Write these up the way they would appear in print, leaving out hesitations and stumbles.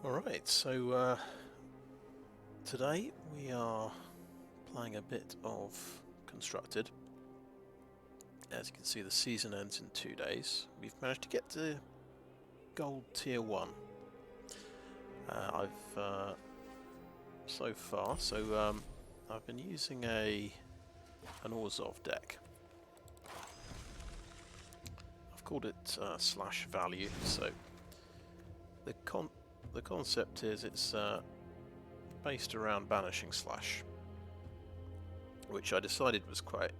Alright, so today we are playing a bit of Constructed. As you can see, the season ends in 2 days. We've managed to get to Gold Tier 1. I've been using an Orzhov deck. I've called it slash value, so the concept is it's based around banishing slash, which I decided was quite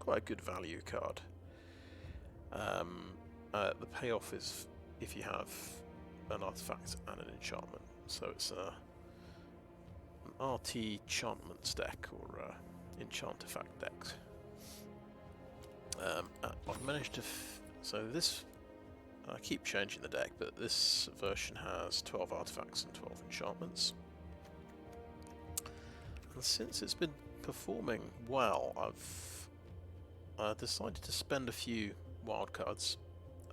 a good value card. The payoff is if you have an artifact and an enchantment, so it's an Artichantments deck or Enchantifact deck. I've managed to so this I keep changing the deck, but this version has 12 artifacts and 12 enchantments. And since it's been performing well, I've decided to spend a few wildcards.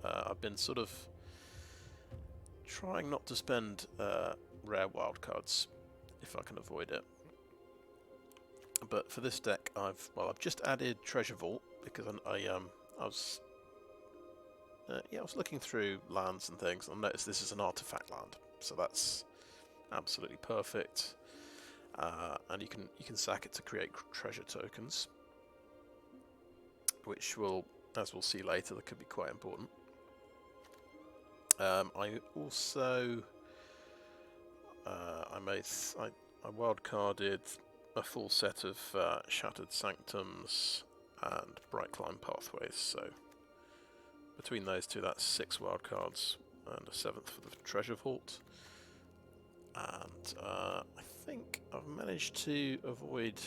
I've been sort of trying not to spend rare wildcards if I can avoid it. But for this deck, I've just added Treasure Vault because I was looking through lands and things and noticed this is an artifact land, so that's absolutely perfect. And you can sack it to create treasure tokens, which will, as we'll see later, that could be quite important. I also I wildcarded a full set of Shattered Sanctums and Bright Climb Pathways, so between those two that's 6 wildcards and a 7th for the Treasure Vault. And I think I've managed to avoid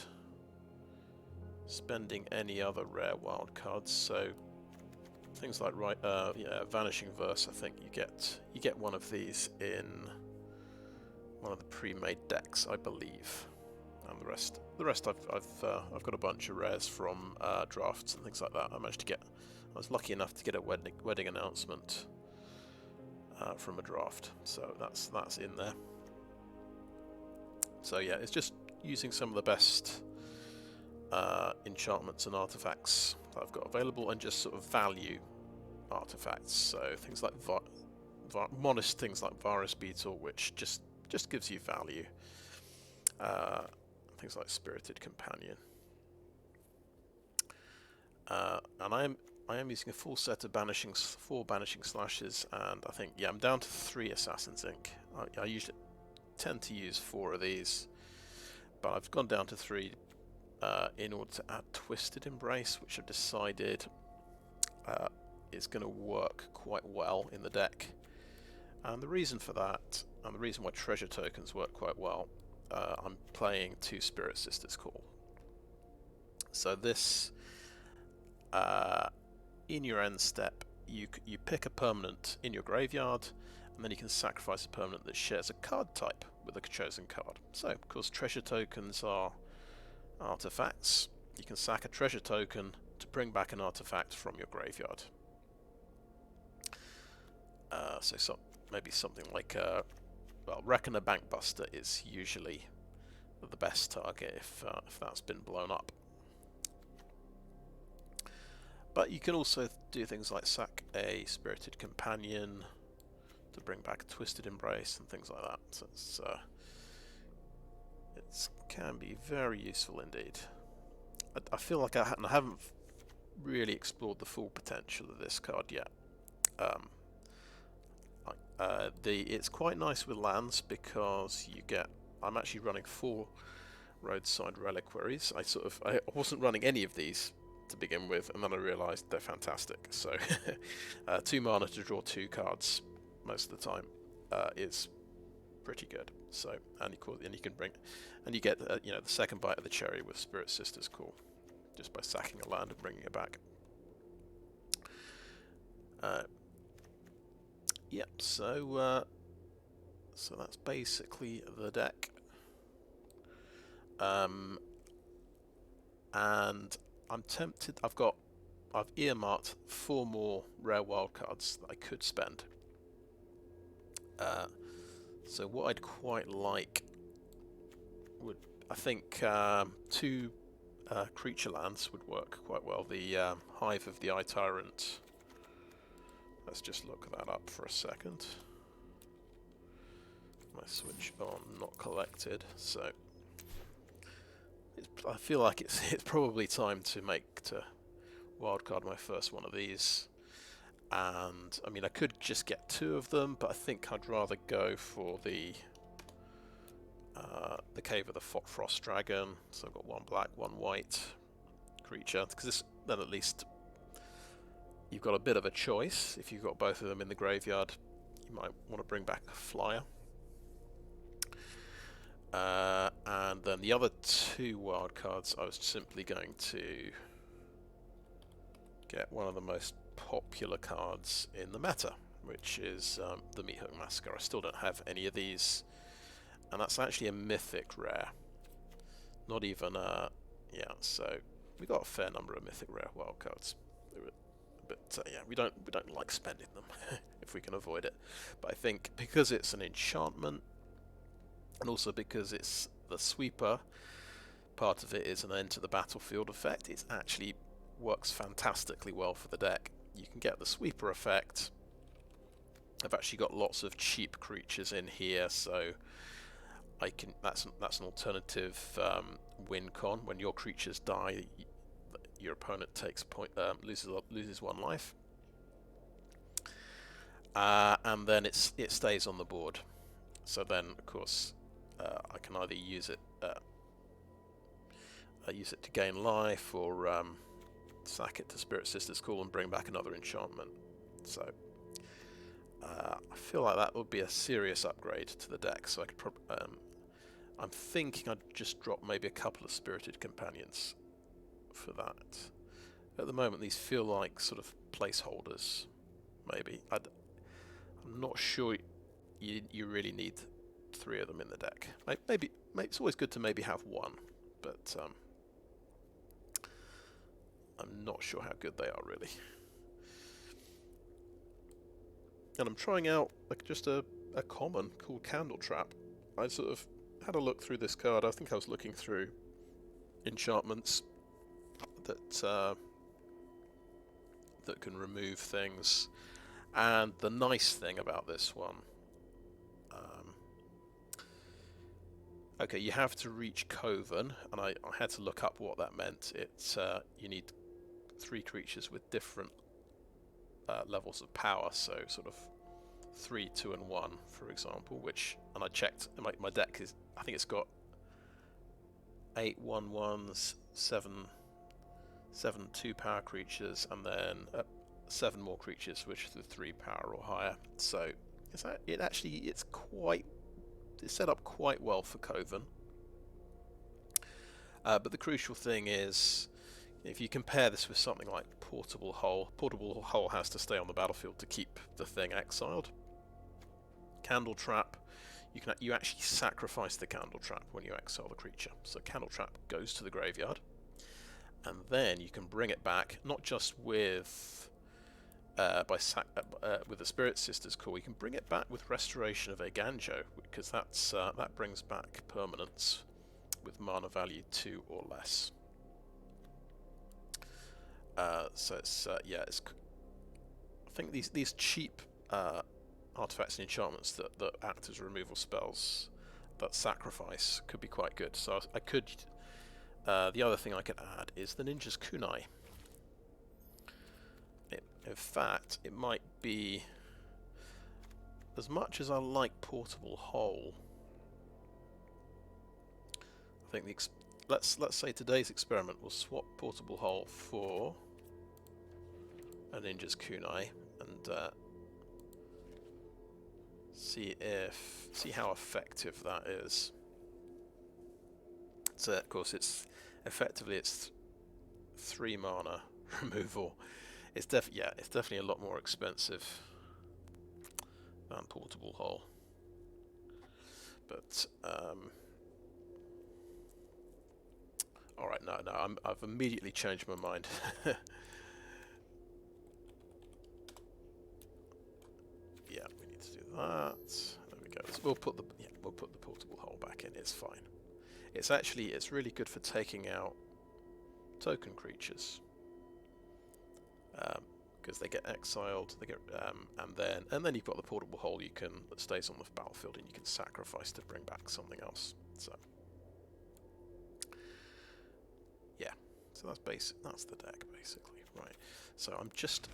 spending any other rare wildcards, so things like Vanishing Verse, I think you get one of these in one of the pre-made decks, I believe. And the rest I've got a bunch of rares from drafts and things like that. I was lucky enough to get a wedding announcement from a draft, so that's in there. So yeah, it's just using some of the best enchantments and artifacts that I've got available, and just sort of value artifacts. So things like modest things like Varus Beetle, which just gives you value. Things like Spirited Companion. And I am using a full set of 4 banishing slashes, and I think I'm down to 3 Assassin's Ink. I usually tend to use 4 of these, but I've gone down to 3 in order to add Twisted Embrace, which I've decided is going to work quite well in the deck. And the reason for that, and the reason why treasure tokens work quite well, I'm playing 2 Spirit Sisters Call. So this, in your end step, you pick a permanent in your graveyard, and then you can sacrifice a permanent that shares a card type with a chosen card. So, of course, treasure tokens are artifacts. You can sack a treasure token to bring back an artifact from your graveyard. So maybe something like Reckoner Bankbuster is usually the best target if that's been blown up. But you can also do things like sack a Spirited Companion to bring back a Twisted Embrace and things like that. So it can be very useful indeed. I feel like I haven't really explored the full potential of this card yet. It's quite nice with lands because you get. I'm actually running 4 roadside reliquaries. I wasn't running any of these to begin with, and then I realised they're fantastic. So 2 mana to draw 2 cards most of the time is pretty good. So and you can bring, and you get the second bite of the cherry with Spirit Sisters Call, just by sacking a land and bringing it back. Yep. So that's basically the deck. And I'm tempted. I've earmarked 4 more rare wildcards that I could spend. So what I'd quite like would, I think, 2 creature lands would work quite well. The Hive of the Eye Tyrant. Let's just look that up for a second. My switch on, not collected. So I feel like it's probably time to wildcard my first one of these. And I mean, I could just get 2 of them, but I think I'd rather go for the Cave of the Frost Dragon. So I've got 1 black, 1 white creature, because then at least you've got a bit of a choice. If you've got both of them in the graveyard, you might want to bring back a flyer. And then the other 2 wildcards, I was simply going to get one of the most popular cards in the meta, which is the Meathook Massacre. I still don't have any of these, and that's actually a mythic rare. Not even yeah. So we got a fair number of mythic rare wildcards, but yeah, we don't like spending them if we can avoid it. But I think because it's an enchantment, and also because it's the sweeper part of it is an enter the battlefield effect, it actually works fantastically well for the deck. You can get the sweeper effect. I've actually got lots of cheap creatures in here, so I can. That's an alternative win con. When your creatures die, your opponent loses 1 life, and then it stays on the board. So then, of course, I can either use it to gain life, or sack it to Spirit Sister's Call and bring back another enchantment. So I feel like that would be a serious upgrade to the deck. So I could I'm thinking I'd just drop maybe a couple of Spirited Companions for that. At the moment, these feel like sort of placeholders. Maybe I'm not sure you really need 3 of them in the deck. Maybe it's always good to maybe have 1, but I'm not sure how good they are really. And I'm trying out just a common called Candle Trap. I sort of had a look through this card. I think I was looking through enchantments that can remove things. And the nice thing about this one, okay, you have to reach Coven, and I had to look up what that meant. It's you need 3 creatures with different levels of power, so sort of 3, 2, and 1, for example. And I checked, my deck is, I think it's got 8 1/1s, 7 2-power creatures, and then 7 more creatures which are 3 power or higher. So it's set up quite well for Coven. But the crucial thing is, if you compare this with something like Portable Hull has to stay on the battlefield to keep the thing exiled. Candle Trap, you actually sacrifice the Candle Trap when you exile the creature. So Candle Trap goes to the graveyard, and then you can bring it back, not just with the Spirit Sister's Call. You can bring it back with Restoration of Eiganjo, because that brings back permanents with mana value 2 or less. So it's I think these cheap artifacts and enchantments that act as removal spells that sacrifice could be quite good. So I could. The other thing I could add is the Ninja's Kunai. In fact, it might be, as much as I like Portable Hull, I think let's say today's experiment will swap Portable Hull for a Ninja's Kunai and see how effective that is. So of course it's 3 mana removal. It's definitely a lot more expensive than Portable Hull. But all right, no, I've immediately changed my mind. Yeah, we need to do that. There we go. Let's we'll put the portable hole back in. It's fine. It's really good for taking out token creatures because they get exiled. They get and then you've got the portable hole that stays on the battlefield, and you can sacrifice to bring back something else. So yeah, so that's the deck basically, right? So I'm just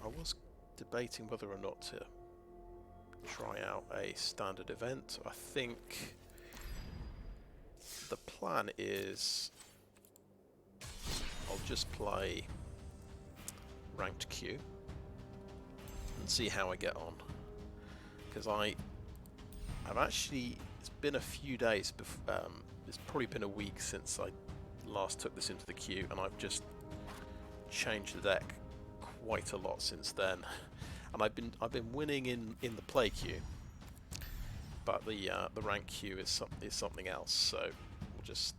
I was debating whether or not to try out a standard event. I think the plan is I'll just play ranked queue and see how I get on, because I've actually, it's been a few days it's probably been a week since I last took this into the queue, and I've just changed the deck quite a lot since then. And I've been winning in the play queue, but the rank queue is something else. So we'll just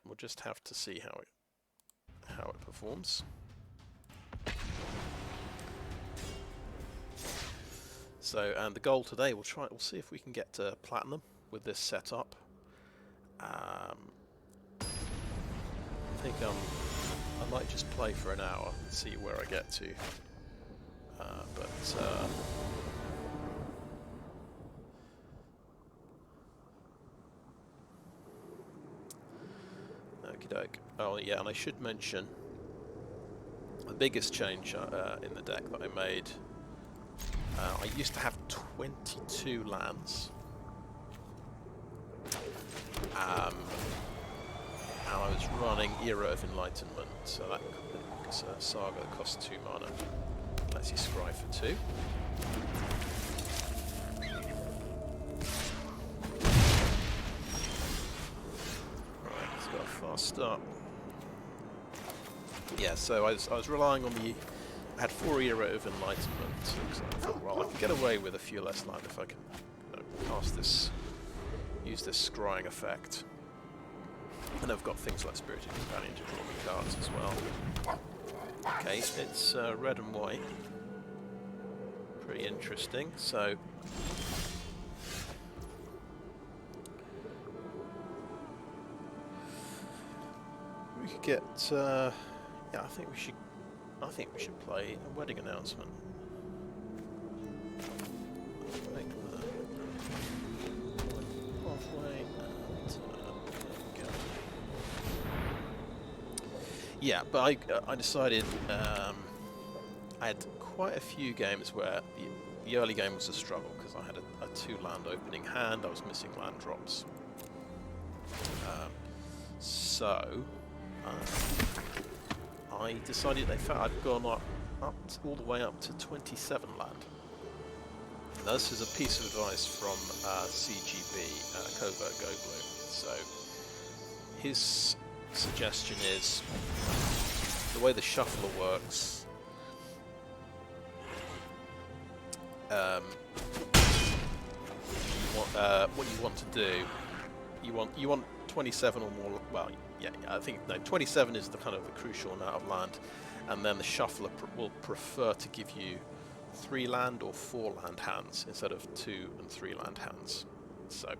we'll just have to see how it performs. So, and the goal today, we'll see if we can get to platinum with this setup. I think I might just play for an hour and see where I get to. Okie doke. Oh yeah, and I should mention the biggest change in the deck that I made. I used to have 22 lands, and I was running Era of Enlightenment, so that's a saga that costs 2 mana. Lets you scry for 2. Right, let's go a fast start. Yeah, so I was relying on I had 4 Era of Enlightenment, so I thought, well, I can get away with a few less land if I can use this scrying effect. And I've got things like Spirited Companion to draw me cards as well. Okay, it's red and white. Pretty interesting. So we could get. Yeah, I think we should play a wedding announcement. Halfway and yeah, but I decided I had quite a few games where the early game was a struggle because I had a 2-land opening hand. I was missing land drops. So I decided I'd gone up all the way up to 27 land. Now, this is a piece of advice from CGB, CovertGoBlue. So his suggestion is the way the shuffler works. What you want to do, you want 27 or more. Well, yeah, I think no, 27 is the kind of the crucial amount of land, and then the shuffler will prefer to give you 3 land or 4 land hands instead of 2 and 3 land hands. So,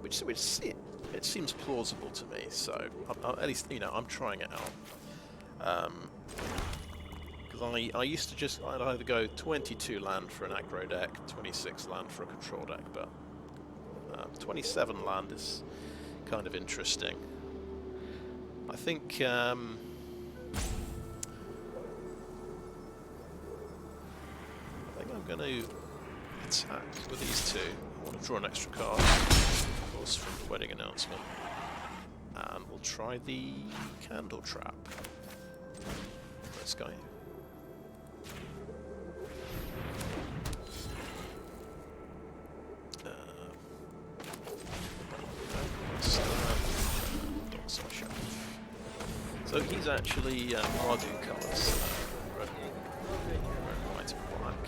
which it seems plausible to me. So at least I'm trying it out. Because I used to I'd either go 22 land for an aggro deck, 26 land for a control deck, but 27 land is kind of interesting. I think I'm going to attack with these 2. I want to draw an extra card, of course, from the wedding announcement, and we'll try the candle trap. This guy. So he's actually Mardu colours, red, white and black.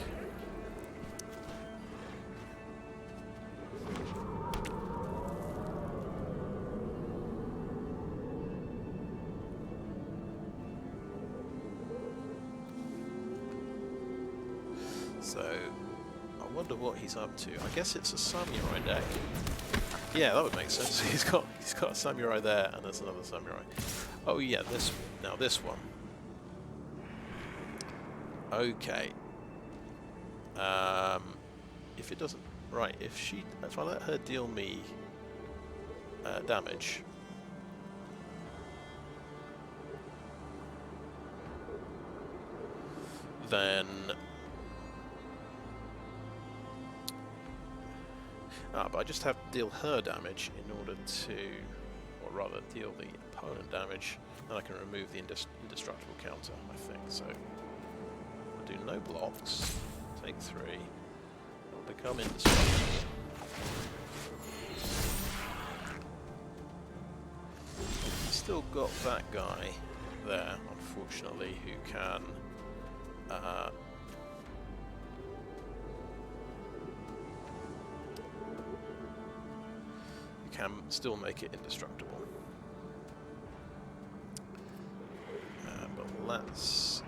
So wonder what he's up to. I guess it's a samurai deck. Yeah, that would make sense. He's got a samurai there, and there's another samurai. Oh yeah, this one. Okay. If it doesn't, right? If I let her deal me damage, then but I just have to deal her damage in order to, or rather deal the opponent damage, then I can remove the indestructible counter, I think. So I'll do no blocks, take 3, I'll become indestructible. Still got that guy there, unfortunately, who can still make it indestructible. But let's...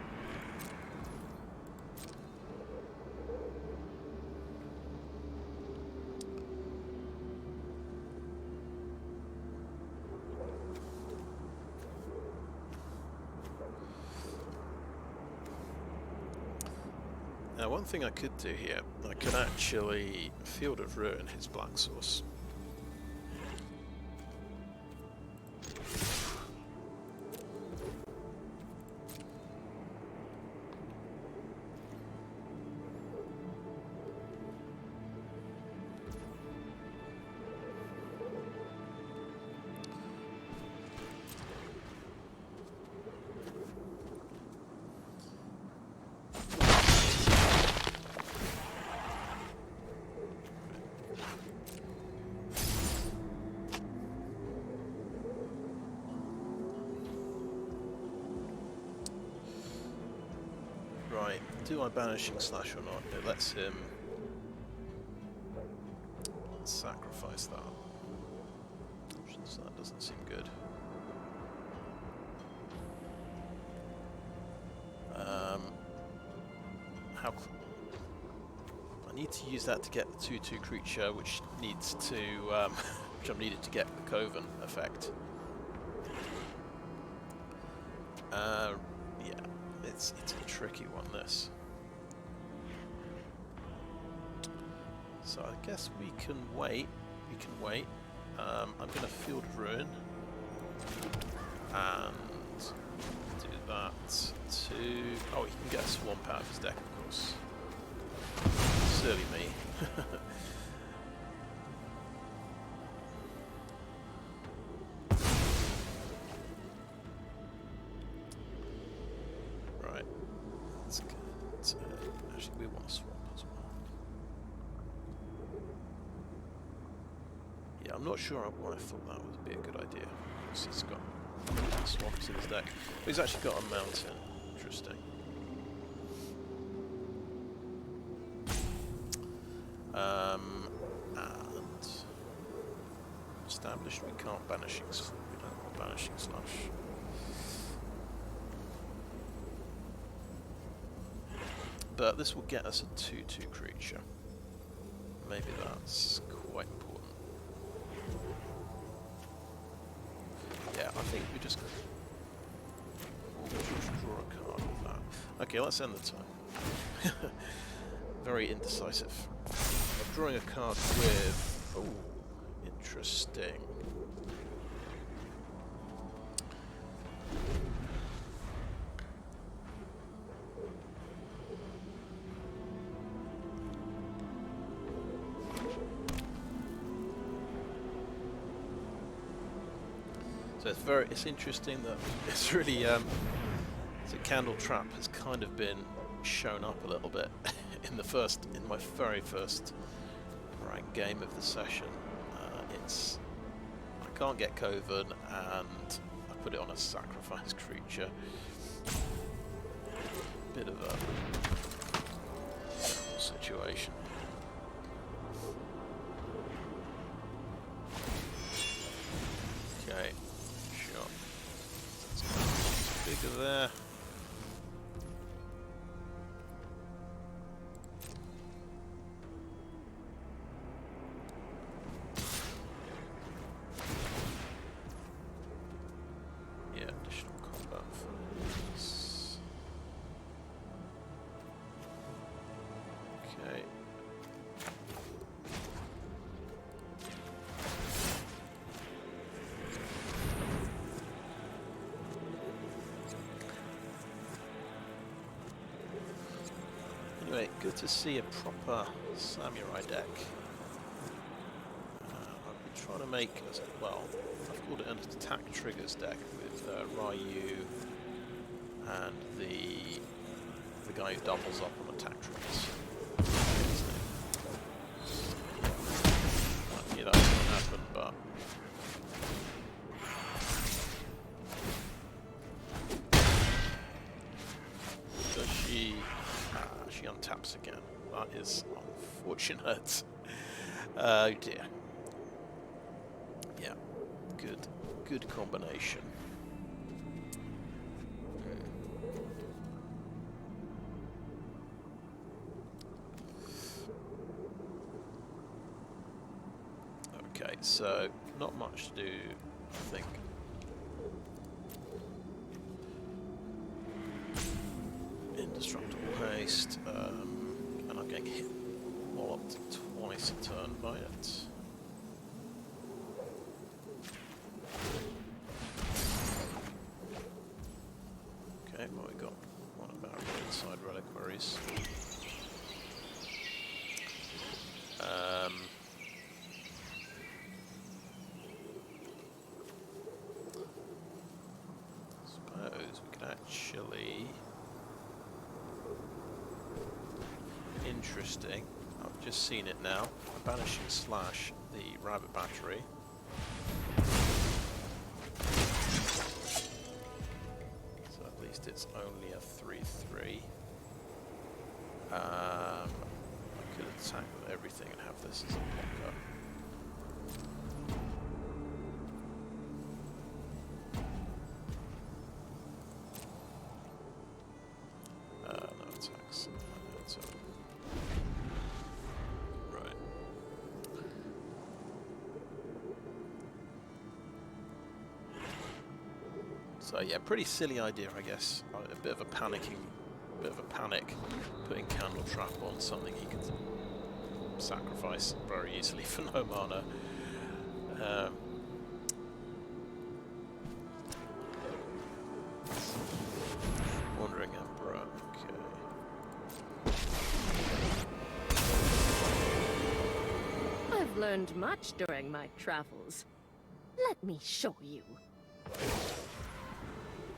Now, one thing I could do here, I could actually Field of Ruin his Black Source. Right, do I banishing slash or not? It lets him sacrifice that. So that doesn't seem good. I need to use that to get the 2/2 creature, which needs to, which I'm needed to get the Coven effect. Yeah, it's a tricky one, this. So I guess we can wait. I'm going to Field of Ruin and do that to... Oh, he can get a Swamp out of his deck, of course. Silly me. Right. Let's get... actually, we want a Swamp as well. Yeah, I'm not sure why I thought that would be a good idea. Because he's got swamps in his deck. But he's actually got a mountain. Interesting. And established we can't banishing. We don't want banishing slash. But this will get us a 2/2 creature. Maybe that's quite important. Yeah, I think we just draw a card with that. Okay, let's end the time. Very indecisive. I'm drawing a card with... Oh, interesting. So it's interesting that it's really the Candle Trap has kind of been shown up a little bit in my very first ranked game of the session. I can't get Coven, and I put it on a sacrifice creature. Bit of a situation. Okay. Bigger there. Okay. Anyway, good to see a proper samurai deck. I've been trying to make, well, I've called it an attack triggers deck with Ryu and the guy who doubles up on attack triggers. Lucky that didn't happen, but does she? She untaps again. That is unfortunate. Oh dear. Yeah, good combination. Okay, so not much to do, I think. Indestructible haste, and I'm getting hit walloped twice a turn by it. Okay, well, we got one of our roadside reliquaries. Suppose we could actually. Interesting. I've just seen it now. Banishing slash the rabbit battery. So at least it's only a 3/3. I could attack with everything and have this as a blocker. No attacks. Right. So yeah, pretty silly idea, I guess. A bit of a panic, putting Candle Trap on something he can sacrifice very easily for no mana. Wandering Emperor, okay. I've learned much during my travels. Let me show you.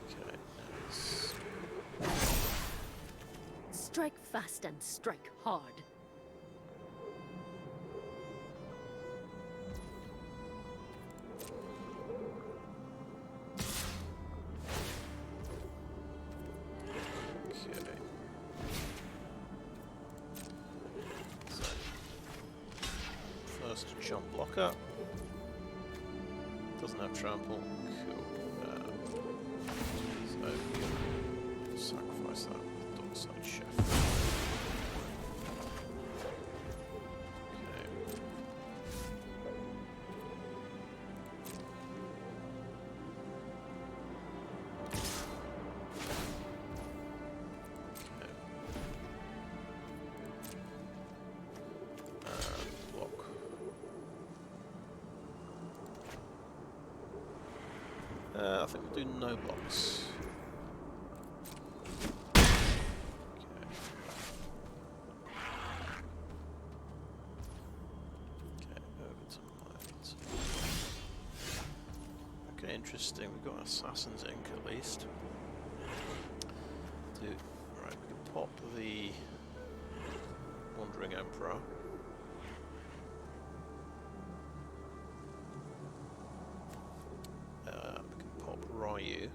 Okay, nice. Strike fast and strike hard. Okay. So, first jump blocker. Doesn't have trample. Cool. So, sacrifice that with Dockside Chef. I think we'll do no blocks. Okay, over to mines. Okay, interesting. We've got Assassin's Ink at least. Right, we can pop the Wandering Emperor. Ryu.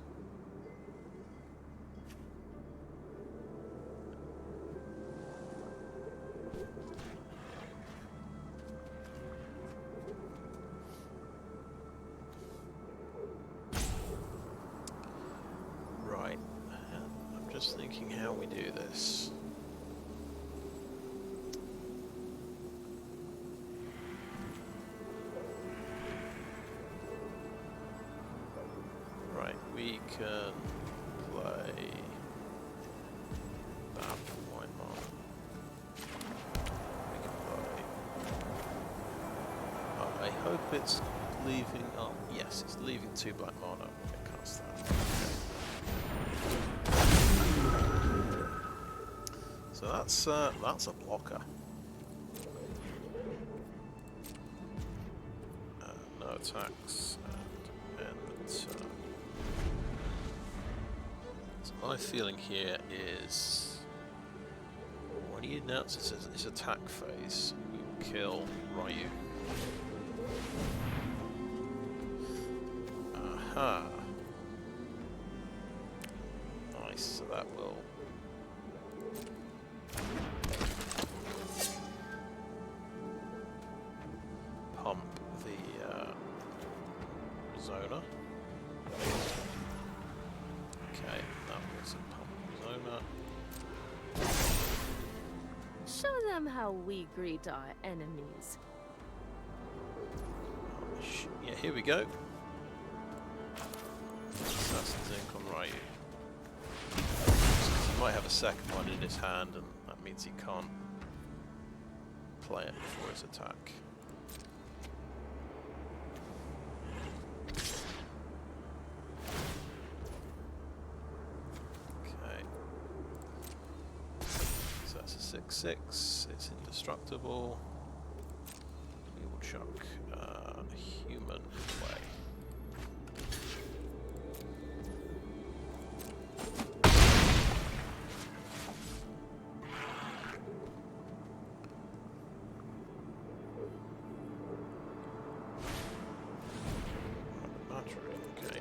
Right, I'm just thinking how we do this. We can play that for wine mark. hope it's leaving. Oh, yes, it's leaving 2 black mana. Get cast that. Okay. So that's a blocker. No attacks and end the turn. So my feeling here is when he announces his attack phase, we will kill Ryu. Aha. Nice, so that will pump the Zona. Okay, that was a pump Zona. Show them how we greet our enemies. Yeah, here we go. Assassin's Ink on Ryu. He might have a second one in his hand, and that means he can't play it before his attack. Okay. So that's a 6/6. It's indestructible. We will chuck human play. Okay.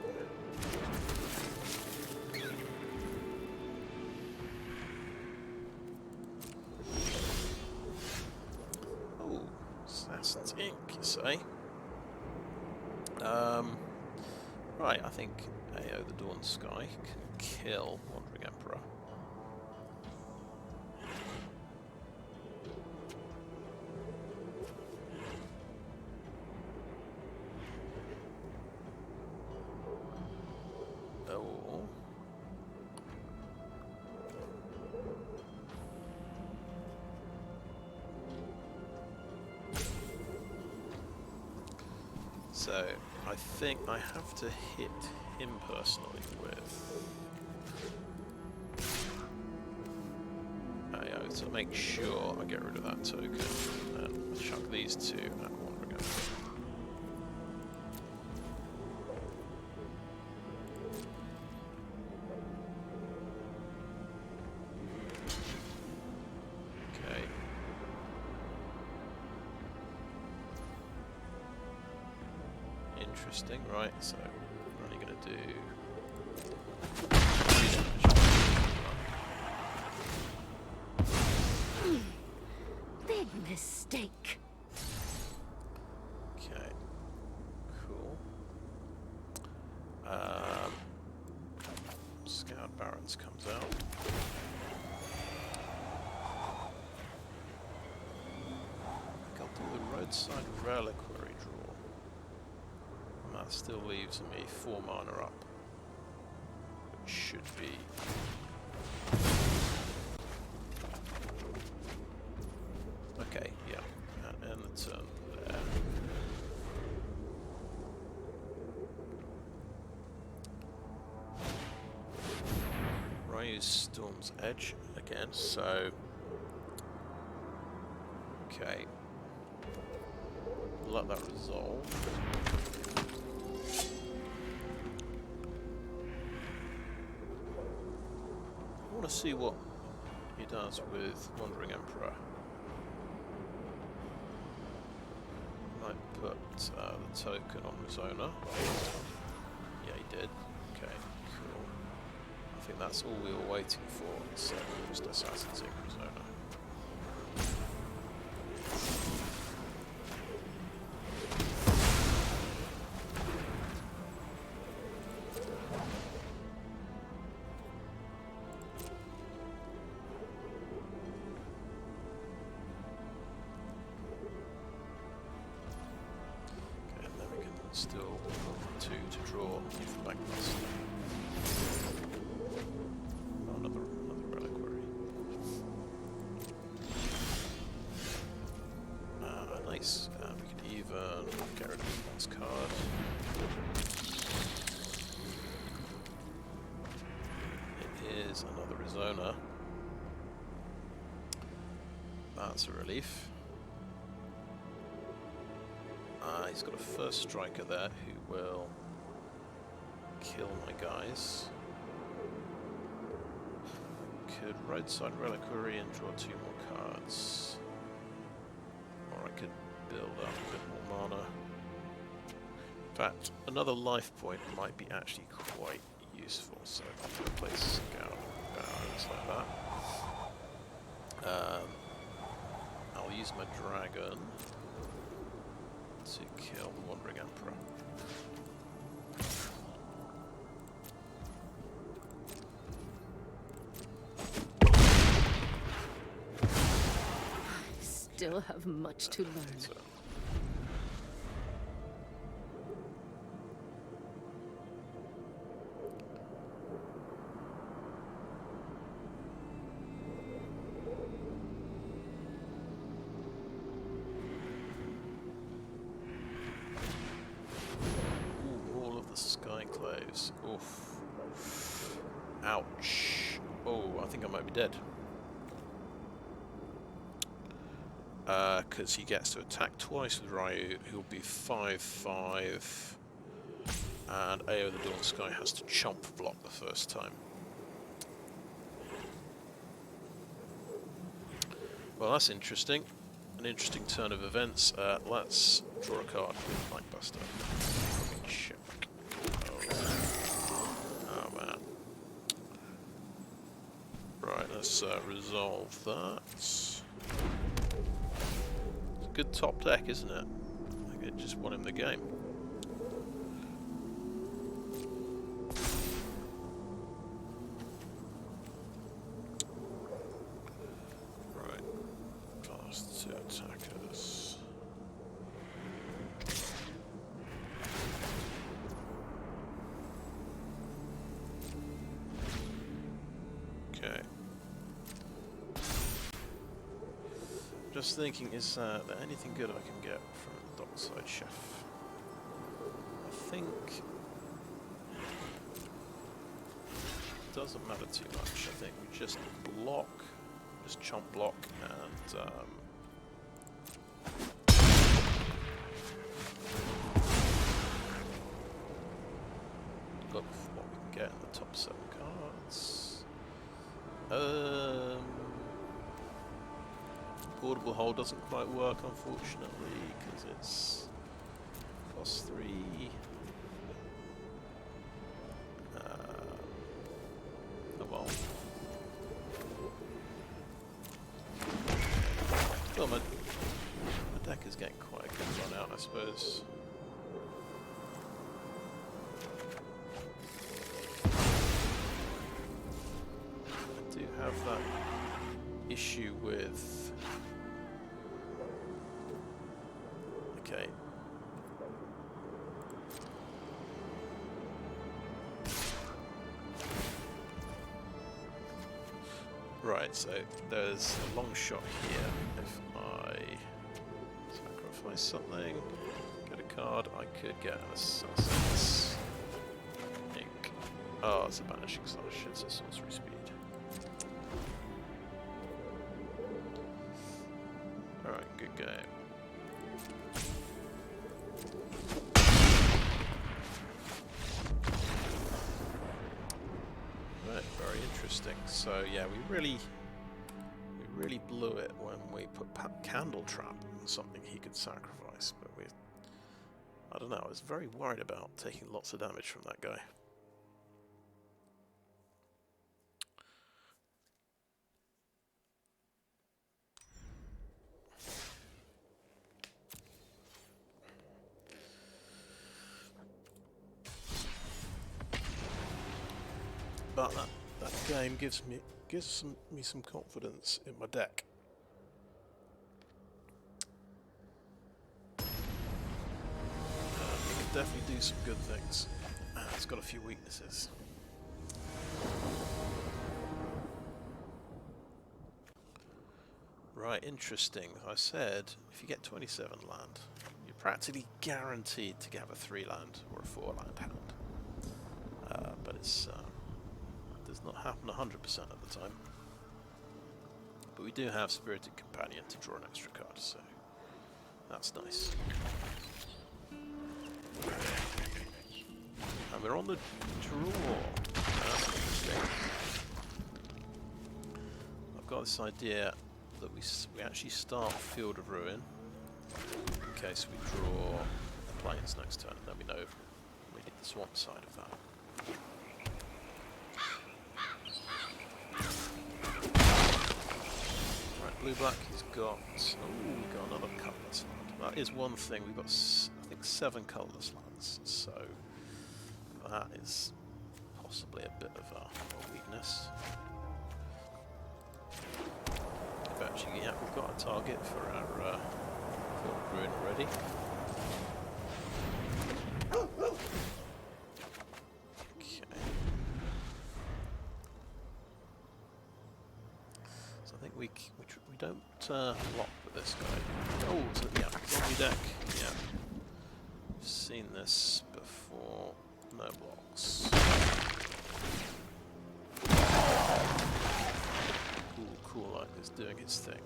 Oh, Assassin's Ink, you say? Right, I think AO the Dawn Sky can kill Wandering Emperor. Oh. So, I think I have to hit him personally with AO to make sure I get rid of that token and chuck these 2 at Wandering Emperor. Okay. Interesting, right, so we're only going to do... Big mistake. Okay, cool. Scoured Barrens comes out. I'll do the roadside reliquary draw. And that still leaves me 4 mana up, which should be... Okay, yeah, and end the turn there. Ryu's Storm's Edge again, so... Okay. Let that resolve. I want to see what he does with Wandering Emperor. Might put the token on Rizona. Yeah, he did. Okay, cool. I think that's all we were waiting for, so just Assassin's Ink Rizona. Still 2 to draw if backlist. Oh, another reliquary. Nice. We can either even get rid of this last card. It is another Arizona. That's a relief. He's got a first striker there who will kill my guys. Could roadside reliquary and draw 2 more cards. Or I could build up a bit more mana. In fact, another life point might be actually quite useful, so I'm going to place Scoured Barrens like that. I'll use my dragon to kill the Wandering Emperor. I still have much to learn. So. Oof. Ouch. Oh, I think I might be dead. Because he gets to attack twice with Ryu, who'll be 5/5. And AO the Dawn Sky has to chomp block the first time. Well, that's interesting. An interesting turn of events. Let's draw a card with Nightbuster. Check. Oh man. Right, let's resolve that. It's a good top deck, isn't it? I think it just won him the game. Right, class 2 attackers. Okay. Just thinking, is there anything good I can get from the Dockside Chef? I think it doesn't matter too much. I think we just block, just chomp block, and look for what we can get in the top 7 cards. Portable hold doesn't quite work, unfortunately, because it's cost 3. Oh well. Well, my deck is getting quite a good run out, I suppose. I do have that issue with... Okay. Right, so there's a long shot here. If I sacrifice something, get a card, I could get an Assassin's Ink. Oh, it's a banishing slash, it's a sorcery speed. Alright, good game. Very interesting. So yeah, we really blew it when we put Candle Trap on something he could sacrifice. But I don't know. I was very worried about taking lots of damage from that guy. But that game gives me some confidence in my deck. It can definitely do some good things. It's got a few weaknesses. Right, interesting. I said if you get 27 land, you're practically guaranteed to have a 3-land or a 4-land hand. But it's does not happen 100% of the time. But we do have Spirited Companion to draw an extra card, so that's nice. And we're on the draw. That's interesting. I've got this idea that we actually start Field of Ruin in case we draw the plains next turn, and then we know we need the swamp side of that. Right, blue-black, he's got... Oh, we've got another colourless land. That is one thing, we've got, I think, 7 colourless lands, so that is possibly a bit of a weakness. Actually, yeah, we've got a target for our Field of Ruin already. Okay. So I think we don't block with this guy. Oh, so yeah, zombie deck. Yeah, we've seen this before. No blocks. Cool, like it's doing its thing.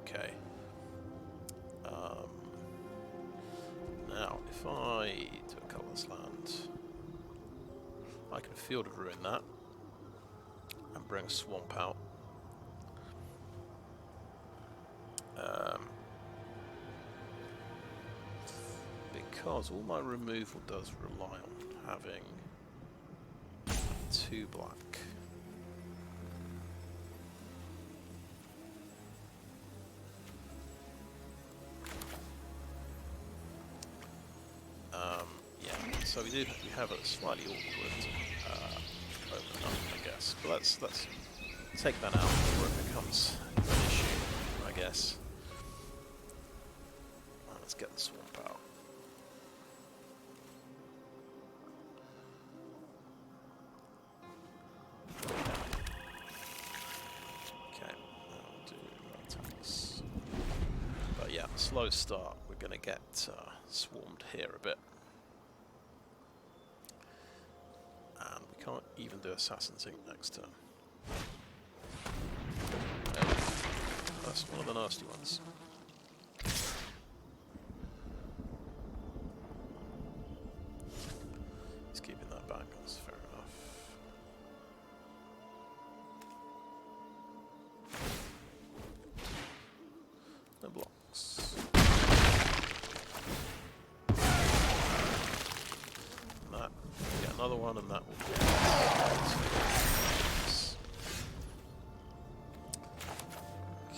Okay. Now, if I do a colourless land, I can Field of Ruin that and bring a swamp out. Because all my removal does rely on having 2 black. So we have a slightly awkward open up, I guess. But let's take that out before it becomes an issue, I guess. Let's get the swamp out. Okay, I'll do attacks. But yeah, slow start. We're going to get swarmed here a bit. Can't even do Assassin's Ink next turn. That's one of the nasty ones. He's keeping that back, that's fair enough. No blocks. And that, yeah, another one, and that will be.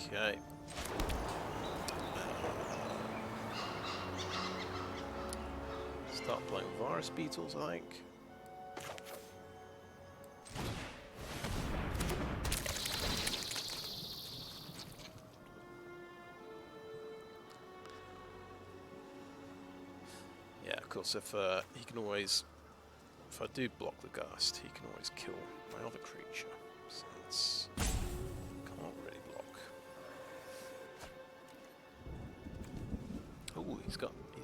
Okay. Start playing Virus Beetles, I think. Yeah, of course, if he can always... If I do block the Gust, he can always kill my other creature. So that's... Can't really block. Oh, he's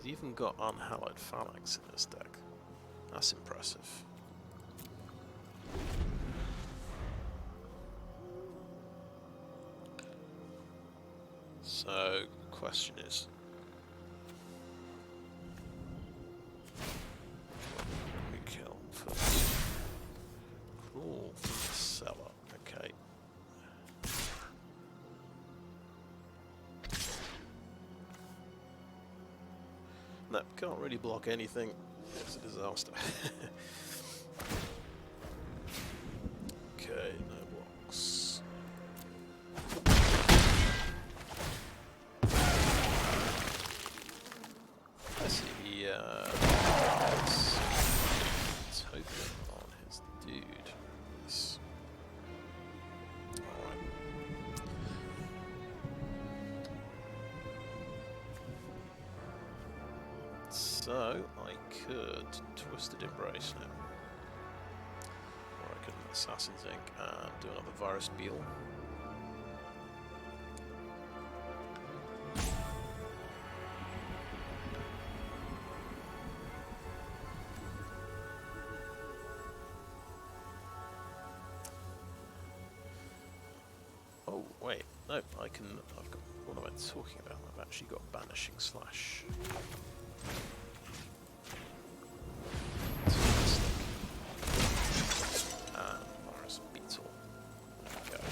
even got Unhallowed Phalanx in his deck. That's impressive. So, question is... No, can't really block anything. It's a disaster. Okay, no blocks. I see he it's hoping on his dude. Yes. Alright. So, I could Twisted Embrace him. Or I could Assassin's Ink and do another Virus Beetle. Oh wait, no, I can. I've got. What am I talking about? I've actually got banishing slash. And Morris Beetle. There we go.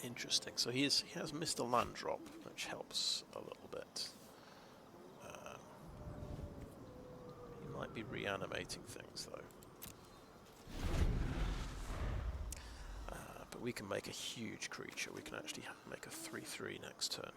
Interesting. So he has missed a land drop, which helps a little bit. He might be reanimating things though. But we can make a huge creature. We can actually make a 3/3 next turn.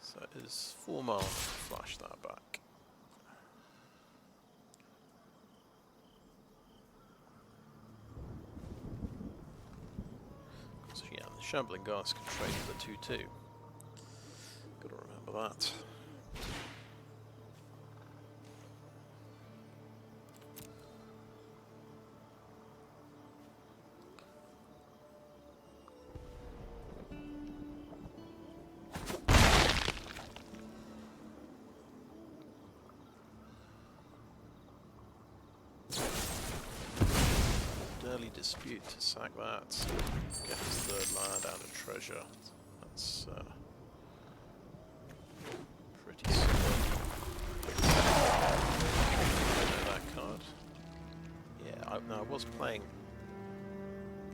So it is 4 mana to flash that back. So yeah, the Shambling Ghast can trade for the 2/2. Gotta remember that. Dispute to sack that, get his 3rd land and a treasure. That's pretty solid. I know that card. Yeah, I was playing.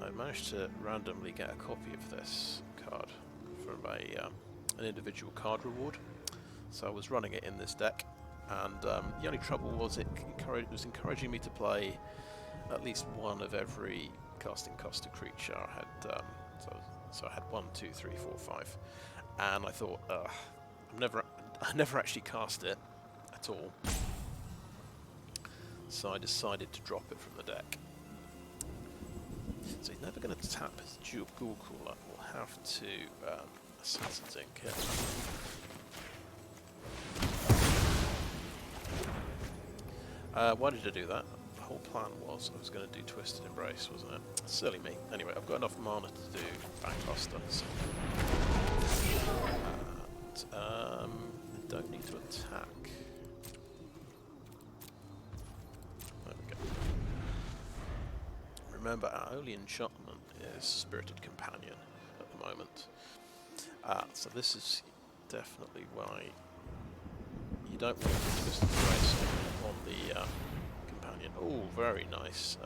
I managed to randomly get a copy of this card from an individual card reward. So I was running it in this deck, and the only trouble was it was encouraging me to play at least one of every casting cost a creature. I had so I had 1, 2, 3, 4, 5, and I thought I never actually cast it at all. So I decided to drop it from the deck. So he's never going to tap his Ghoul Crawler. We'll have to Assassin's Ink it. Why did I do that? The whole plan was I was going to do Twisted Embrace, wasn't it? Silly me. Anyway, I've got enough mana to do Backbuster. So. And, I don't need to attack. There we go. Remember, our only enchantment is Spirited Companion at the moment. So this is definitely why you don't want to Twisted Embrace on the companion. Oh, very nice.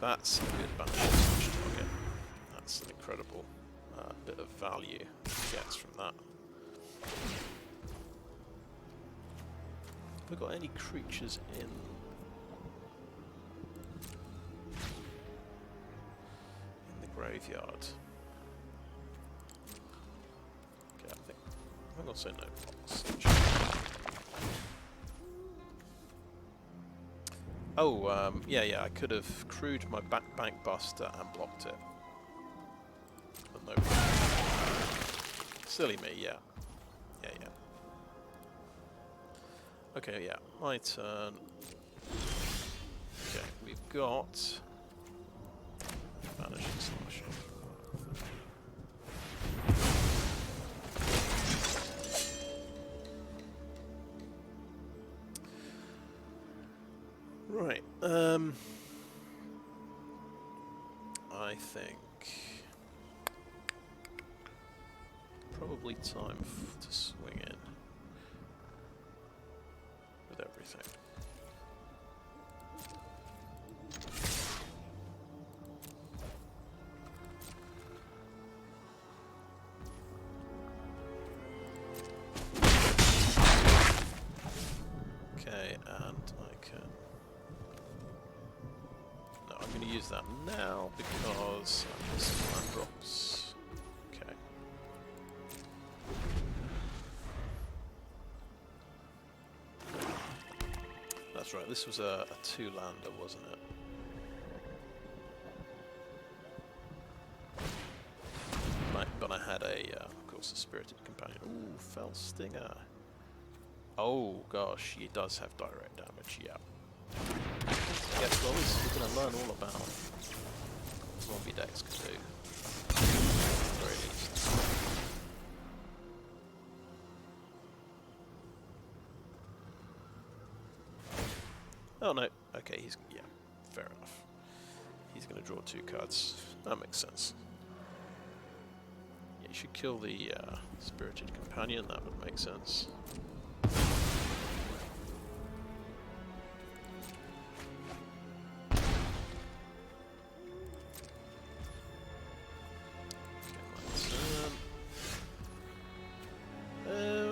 That's a good banishing target. That's an incredible bit of value he gets from that. Have we got any creatures in the graveyard? Okay, I think I'll say no box. Oh, yeah, I could have crewed my bank buster and blocked it. But no. Silly me, yeah. Yeah. Okay, yeah, my turn. Okay, we've got Banishing Slash. Right, I think probably time to swing in with everything. Okay, and I can... No, I'm going to use that now because I'm missing land drops. Okay. That's right, this was a 2-lander, wasn't it? But I had of course, a Spirited Companion. Ooh, Fell Stinger. Oh gosh, he does have direct damage, yeah. Yes, well, we're going to learn all about what zombie decks can do. At the very least. Oh no, okay, yeah, fair enough. He's going to draw 2 cards. That makes sense. Yeah, you should kill the Spirited Companion, that would make sense.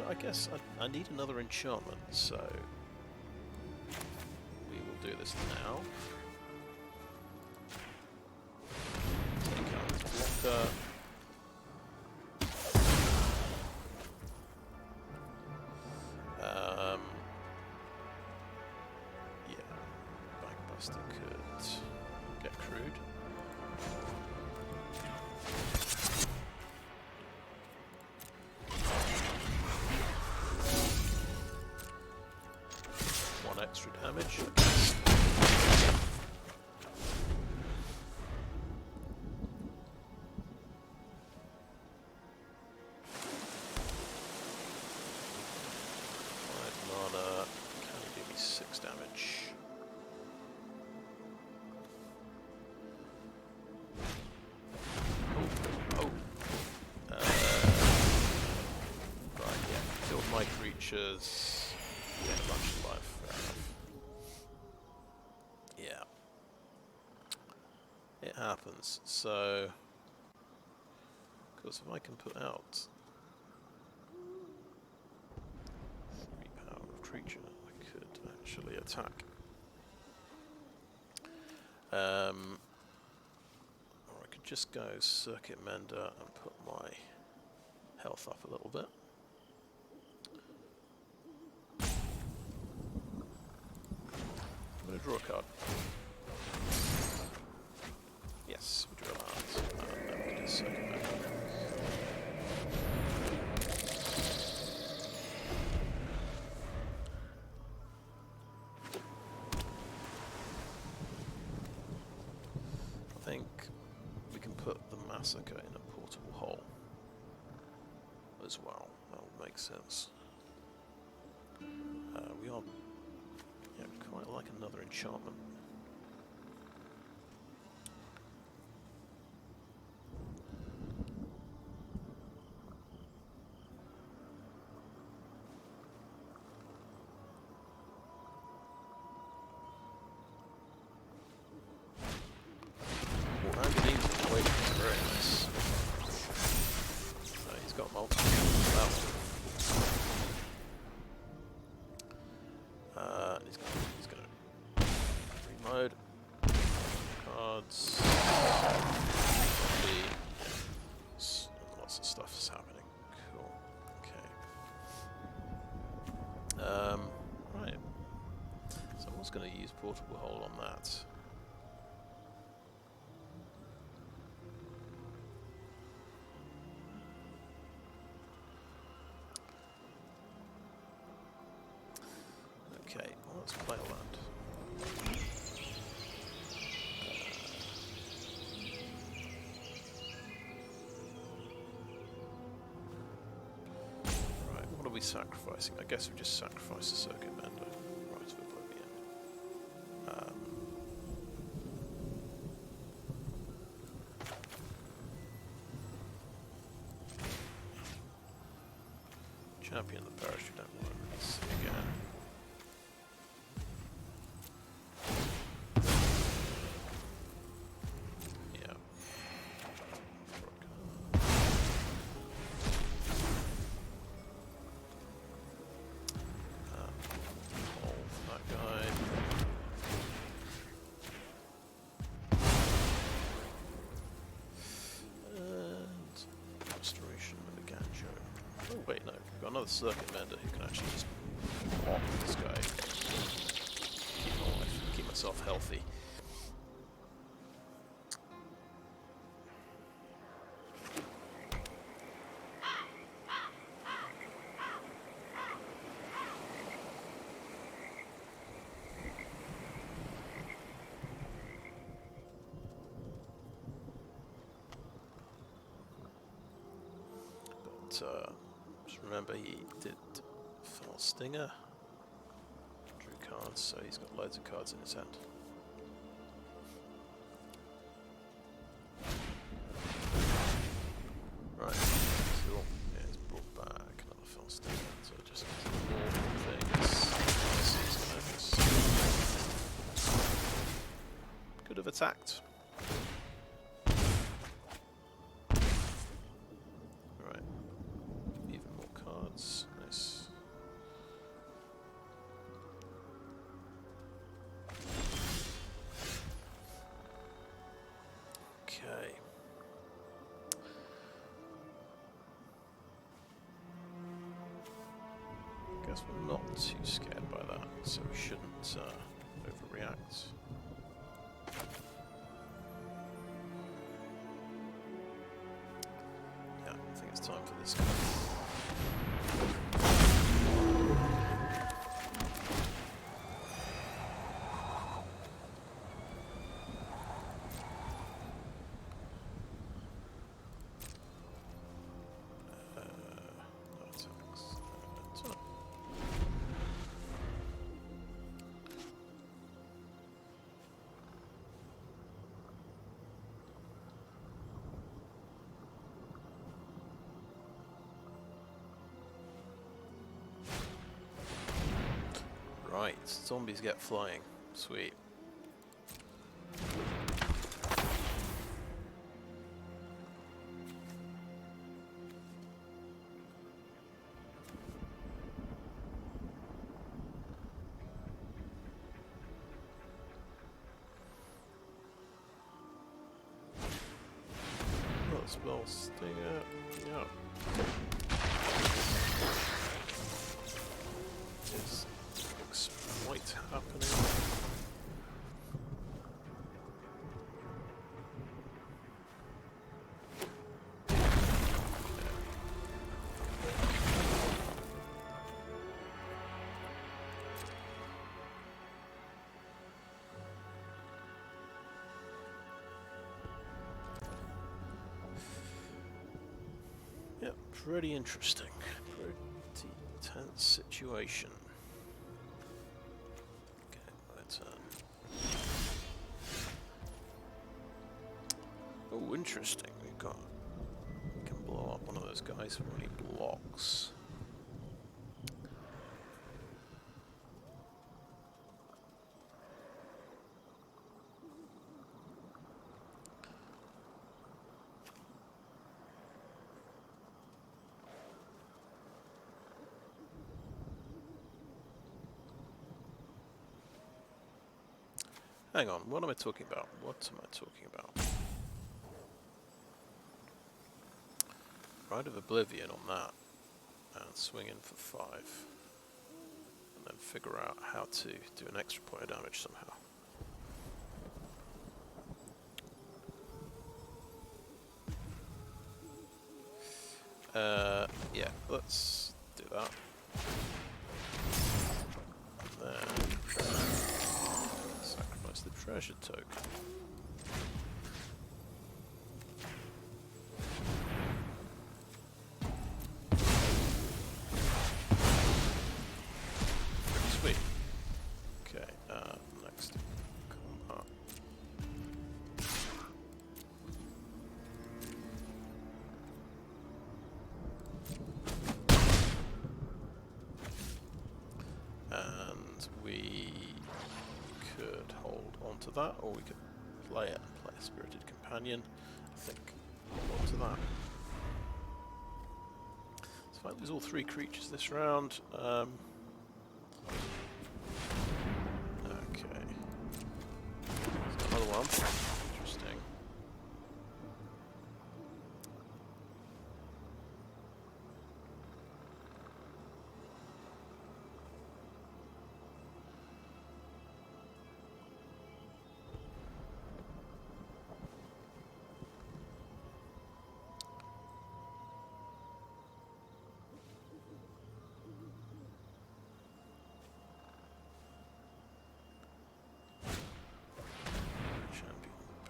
I guess I need another enchantment, so we will do this now. Take out this blocker. Yeah, Backbuster could get crude. Extra damage. Mana can do me 6 damage. Oh. Right, yeah. Killed my creatures. Yeah, lunch life. Yeah. It happens. So, of course, if I can put out 3 power of creature, I could actually attack. Or I could just go Circuit Mender and put my health up a little bit. I'm going to draw a card. Yes, we drew a land. And then we can do Circuit Mender. I think we can put the Massacre in a portable hole as well. That would make sense. We are quite like another enchantment. Cards. Lots of stuff is happening. Cool. Okay. Right. So I was going to use Portable Hole on that. Okay, well, let's play a land. What are we sacrificing? I guess we just sacrifice the Circuit Mender. Right of Oblivion. Champion the Parachute Emblem. Let's see again. Restoration of Eiganjo. Oh wait, no, we've got another Circuit Mender who can actually just pop this guy. Keep my life, keep myself healthy. just remember he did Fell Stinger. Drew cards, so he's got loads of cards in his hand. Right, so yeah, he's brought back another Fell Stinger, so just more things. Could have attacked. Right, even more cards. Nice. Okay. Guess we're not too scared by that, so we shouldn't overreact. Yeah, I think it's time for this guy. Right, zombies get flying. Sweet. That spell stinger. Yeah. It's exploit happening. Yep, pretty interesting. Pretty tense situation. Okay, my turn. Oh, interesting. We can blow up one of those guys when he blocks. Hang on, what am I talking about? What am I talking about? Rite of Oblivion on that, and swing in for 5. And then figure out how to do an extra point of damage somehow. Yeah, let's do that. And then sacrifice the treasure token. Sweet. Okay, next combat. And we could hold on to that, or we could play it and play a Spirited Companion. I think hold on to that. So if I lose all 3 creatures this round, okay. So another one. Interesting.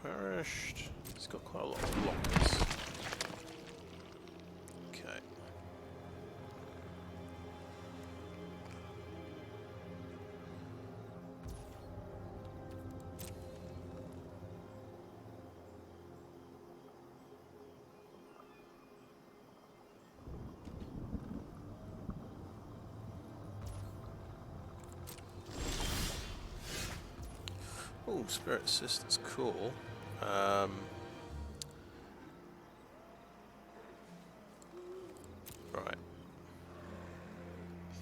Perished. He's got quite a lot of blockers. Okay. Oh, Spirit Sister's cool. Right.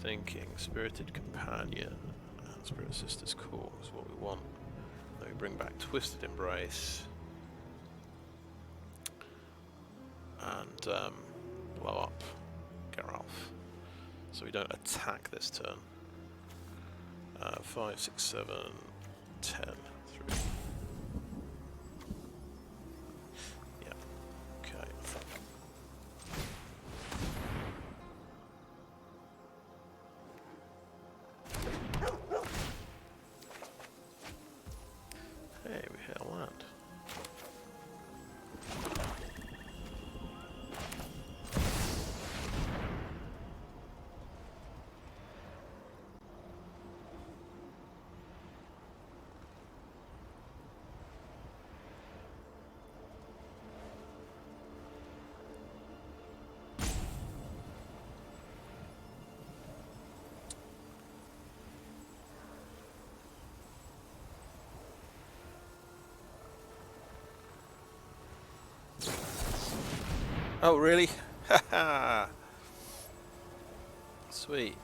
Thinking, Spirited Companion and Spirit Sister's cool is what we want. Then we bring back Twisted Embrace. And blow up Geralf. So we don't attack this turn. 5, 6, 7, 10, 3. Yeah. Okay, I think. Hey, we hit a land. Oh, really? Haha! Sweet.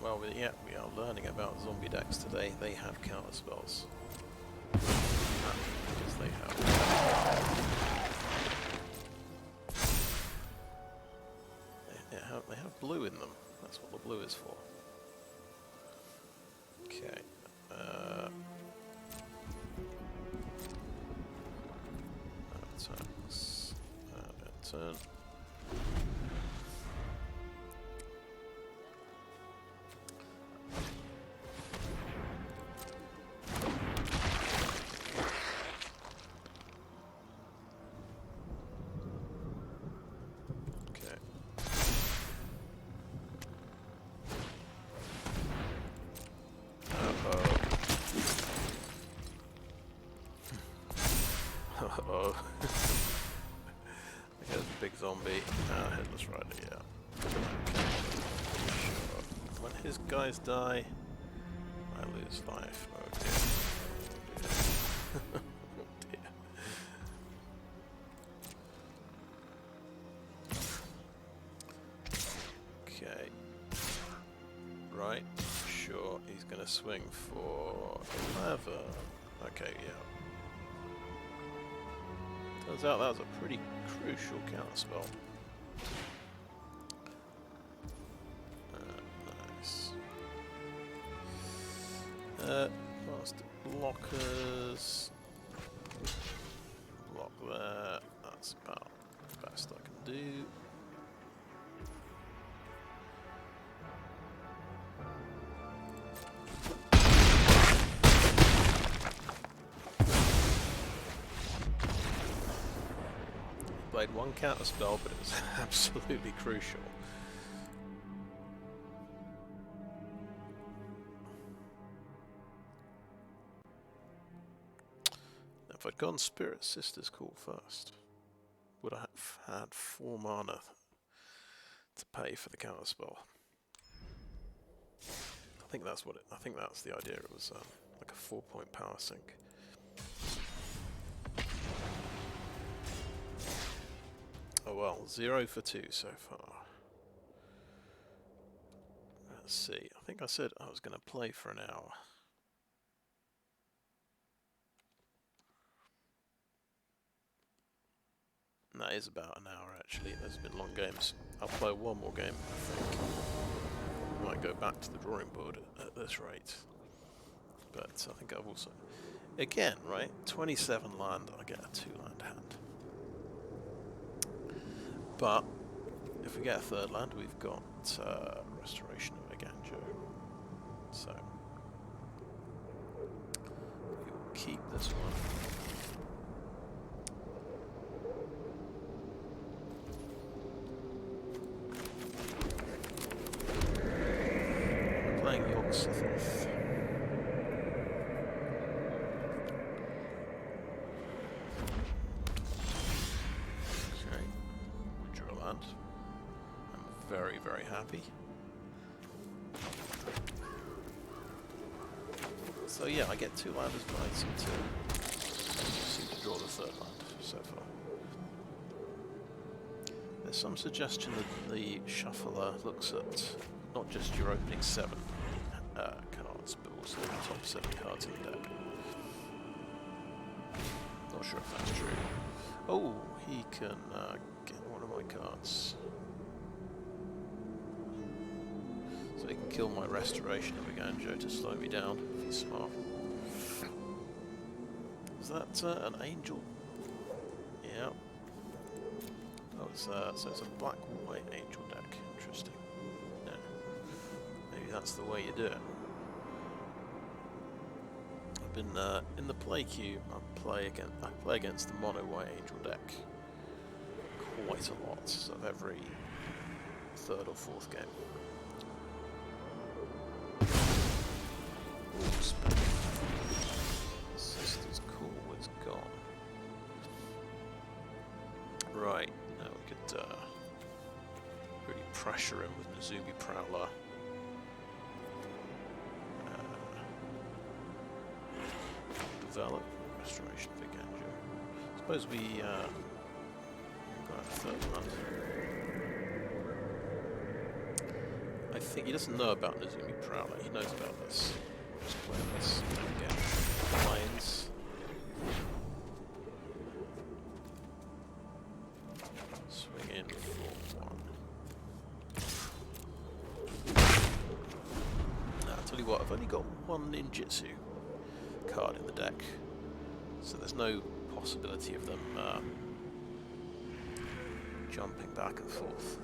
Well, yeah, we are learning about zombie decks today. They have counter spells. Because they have. They have blue in them. That's what the blue is for. Okay. Attacks. Turn. Okay. Uh-oh. There's a big zombie. Headless Rider, yeah. Sure. When his guys die, I lose life. Oh dear. Oh dear. Okay. Right. Sure. He's gonna swing for 11. Okay, yeah. Turns out that was a pretty crucial counterspell. Nice. Fast blockers. Block there. That's about the best I can do. Played one counter spell, but it was absolutely crucial. If I'd gone Spirit Sister's Call first, would I have had 4 mana to pay for the counter spell? I think that's what I think that's the idea. It was like a 4-point power sink. Oh well, 0 for 2 so far. Let's see. I think I said I was going to play for an hour. And that is about an hour actually. There's been long games. I'll play one more game, I think. I might go back to the drawing board at this rate. But I think I've also... Again, right? 27 land, I get a 2-land hand. But if we get a 3rd land, we've got Restoration of Eiganjo. So we will keep this one. We're playing Yogg-Sothoth. I'm very, very happy. So yeah, I get 2 landers, but I seem to draw the 3rd land so far. There's some suggestion that the shuffler looks at not just your opening 7 cards, but also the top 7 cards in the deck. Not sure if that's true. Oh, he can get one of my cards. So he can kill my restoration of Eiganjo to slow me down, if he's smart. Is that an angel? Yeah. Oh, so it's a black-white angel deck. Interesting. Yeah. Maybe that's the way you do it. I've been in the play queue. I play against the mono-white angel deck quite a lot. So every 3rd or 4th game. Sister's Call is gone. Right, now we could really pressure him with Nezumi Prowler. Develop Restoration of Eiganjo. Suppose we got a 3rd one. I think he doesn't know about Nezumi Prowler. He knows about this. Just play this again. Lions. Swing in for 1. Now, I'll tell you what, I've only got 1 ninjutsu card in the deck, so there's no possibility of them jumping back and forth.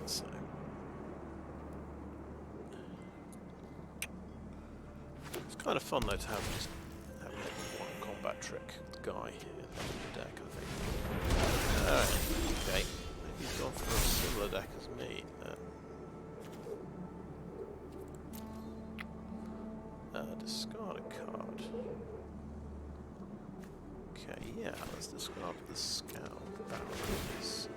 So it's kind of fun though to have one combat trick guy in the deck, I think. Alright, okay. Maybe he's gone for a similar deck as me. Discard a card. Okay, yeah, let's discard the Scoured Barrens.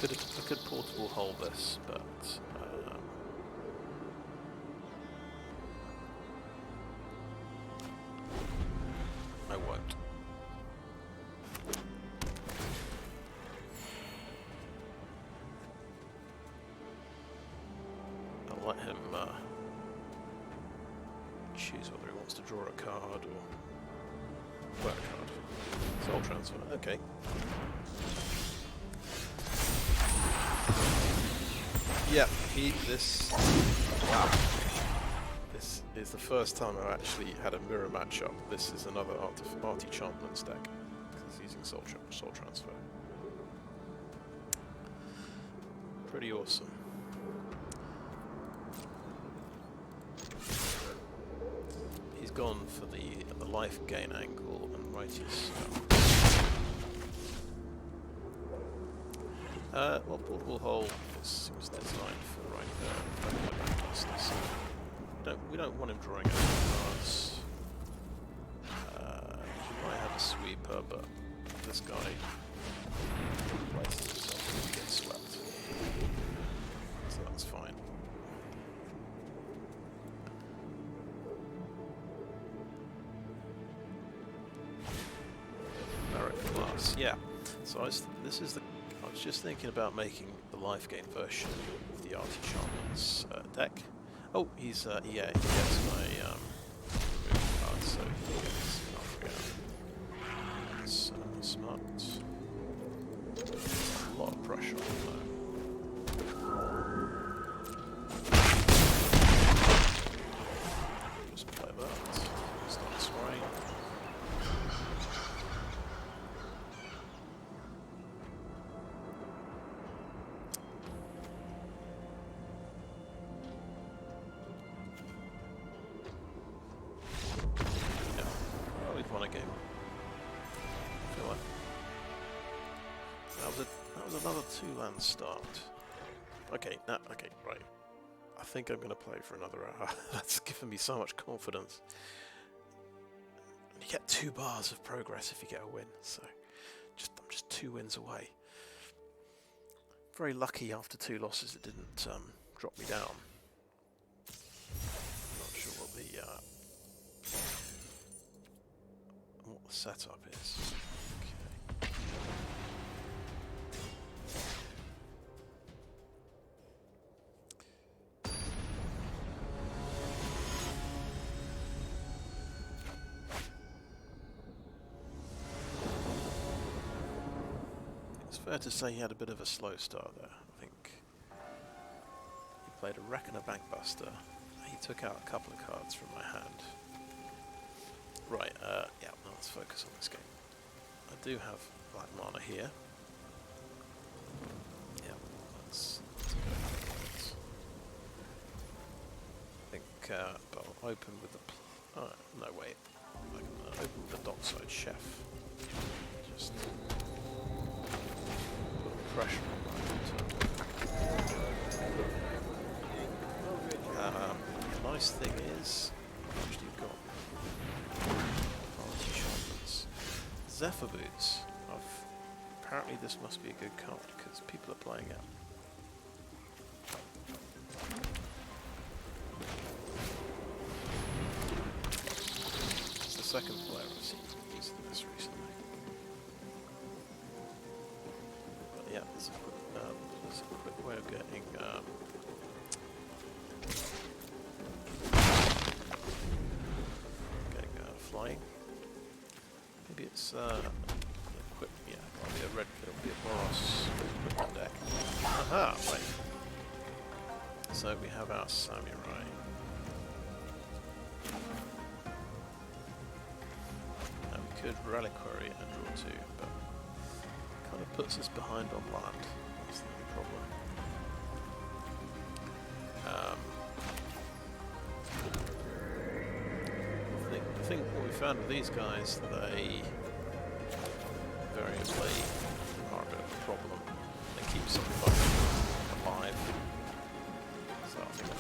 I could portable hold this, but I won't. I'll let him choose whether he wants to draw a card or play a card. Soul transfer, okay. Yeah, this is the first time I've actually had a mirror matchup. This is another Artichantments deck, because it's using soul transfer. Pretty awesome. He's gone for the life gain angle and righties. Well, portable hold seems designed for we don't want him drawing any cards. He might have a sweeper, but this guy places himself to get swept, so that's fine. Barrack class, yeah. So I was just thinking about making the life gain version of the Artichantments deck. Oh, he gets my remove card, so he gets That's smart. A lot of pressure on that. Just play that. Start spraying. kind of game. I feel like that was another 2-land start. Okay, okay, right. I think I'm going to play for another hour. That's given me so much confidence. And you get 2 bars of progress if you get a win, so I'm just 2 wins away. Very lucky after 2 losses it didn't drop me down. Not sure what the setup is. Okay. It's fair to say he had a bit of a slow start there. I think he played a Wreck and a Bankbuster. He took out a couple of cards from my hand. Right, yeah, well, let's focus on this game. I do have black mana here. Yeah, let's go for it. I think, but I'll open with the... oh, no, wait. I can open with the Dockside Chef. Just put pressure on my the nice thing is, how much do you got? Artichantments. Zephyr Boots. Apparently this must be a good card because people are playing it. It's the second player I've seen using this recently. But yeah, there's a quick way of getting flying. Maybe it's equip. Yeah, it'll be a red. It'll be a Boros equipment deck. Aha! Right. So we have our samurai. And we could reliquary and draw 2, but kind of puts us behind on land. That's the only problem. I think what we found with these guys, they variously are a bit of a problem. They keep something alive. So I think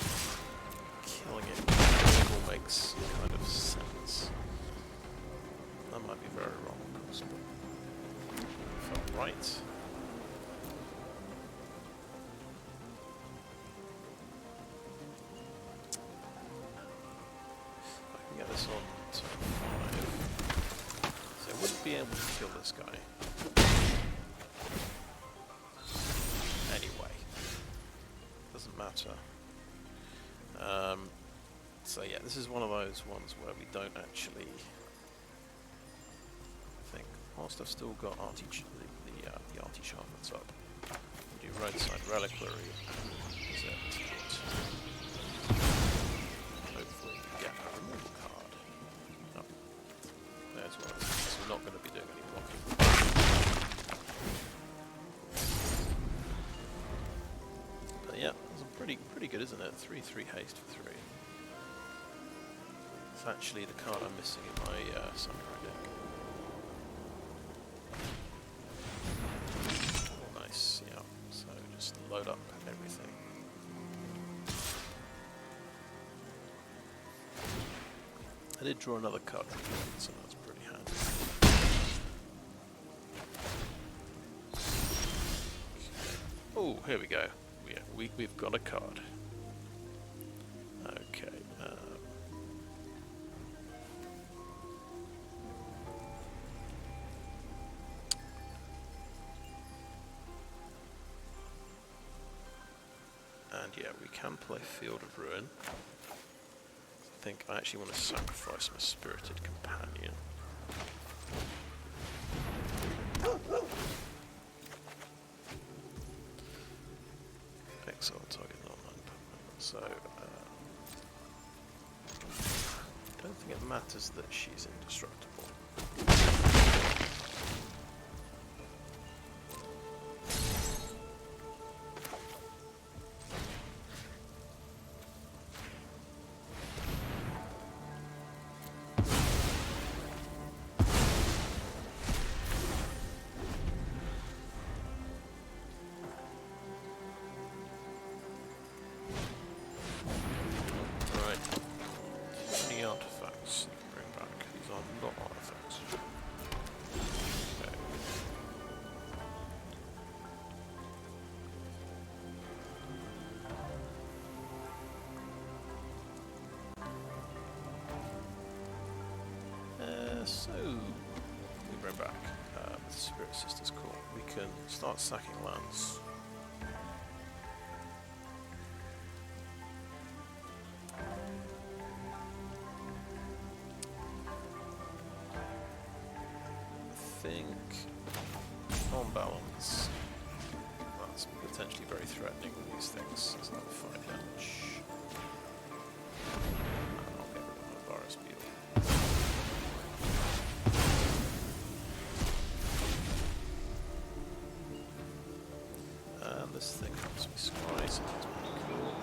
killing it all makes kind of sense. That might be very wrong, of course, but it felt right. I can get this on. So I wouldn't be able to kill this guy. Anyway. Doesn't matter. So yeah, this is one of those ones where we don't actually... I think, whilst I've still got the Artichantments up, we do roadside reliquary and is it? Hopefully we get a removal card. Oh, there's one. So we're not going to be doing any blocking. But yeah, that's pretty good, isn't it? 3/3 haste for 3. It's actually the card I'm missing in my samurai deck. Nice, yeah. So just load up everything. I did draw another card, so that's pretty handy. Okay. Oh, here we go. We've got a card. Okay. And yeah, we can play Field of Ruin. I think I actually want to sacrifice my Spirited Companion. Exile target non-land permanent. So, I don't think it matters that she's indestructible. So we bring back the Spirit Sisters Core. We can start sacking lands. I think, on balance, that's potentially very threatening with these things. It's not 5 damage. And I'll get rid of my virus beetle. And this thing helps me scry, so that's pretty cool.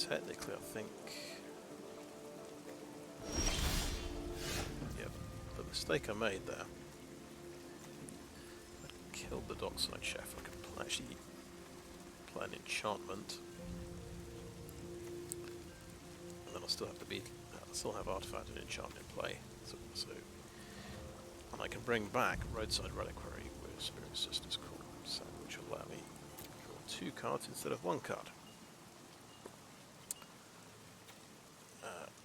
Technically, I think, yep, the mistake I made there. I killed the dockside chef. I could actually play an enchantment, and then I still have I still have artifact and enchantment in play. So, and I can bring back roadside reliquary with Spirit Sisters Core, so which will allow me to draw 2 cards instead of 1 card.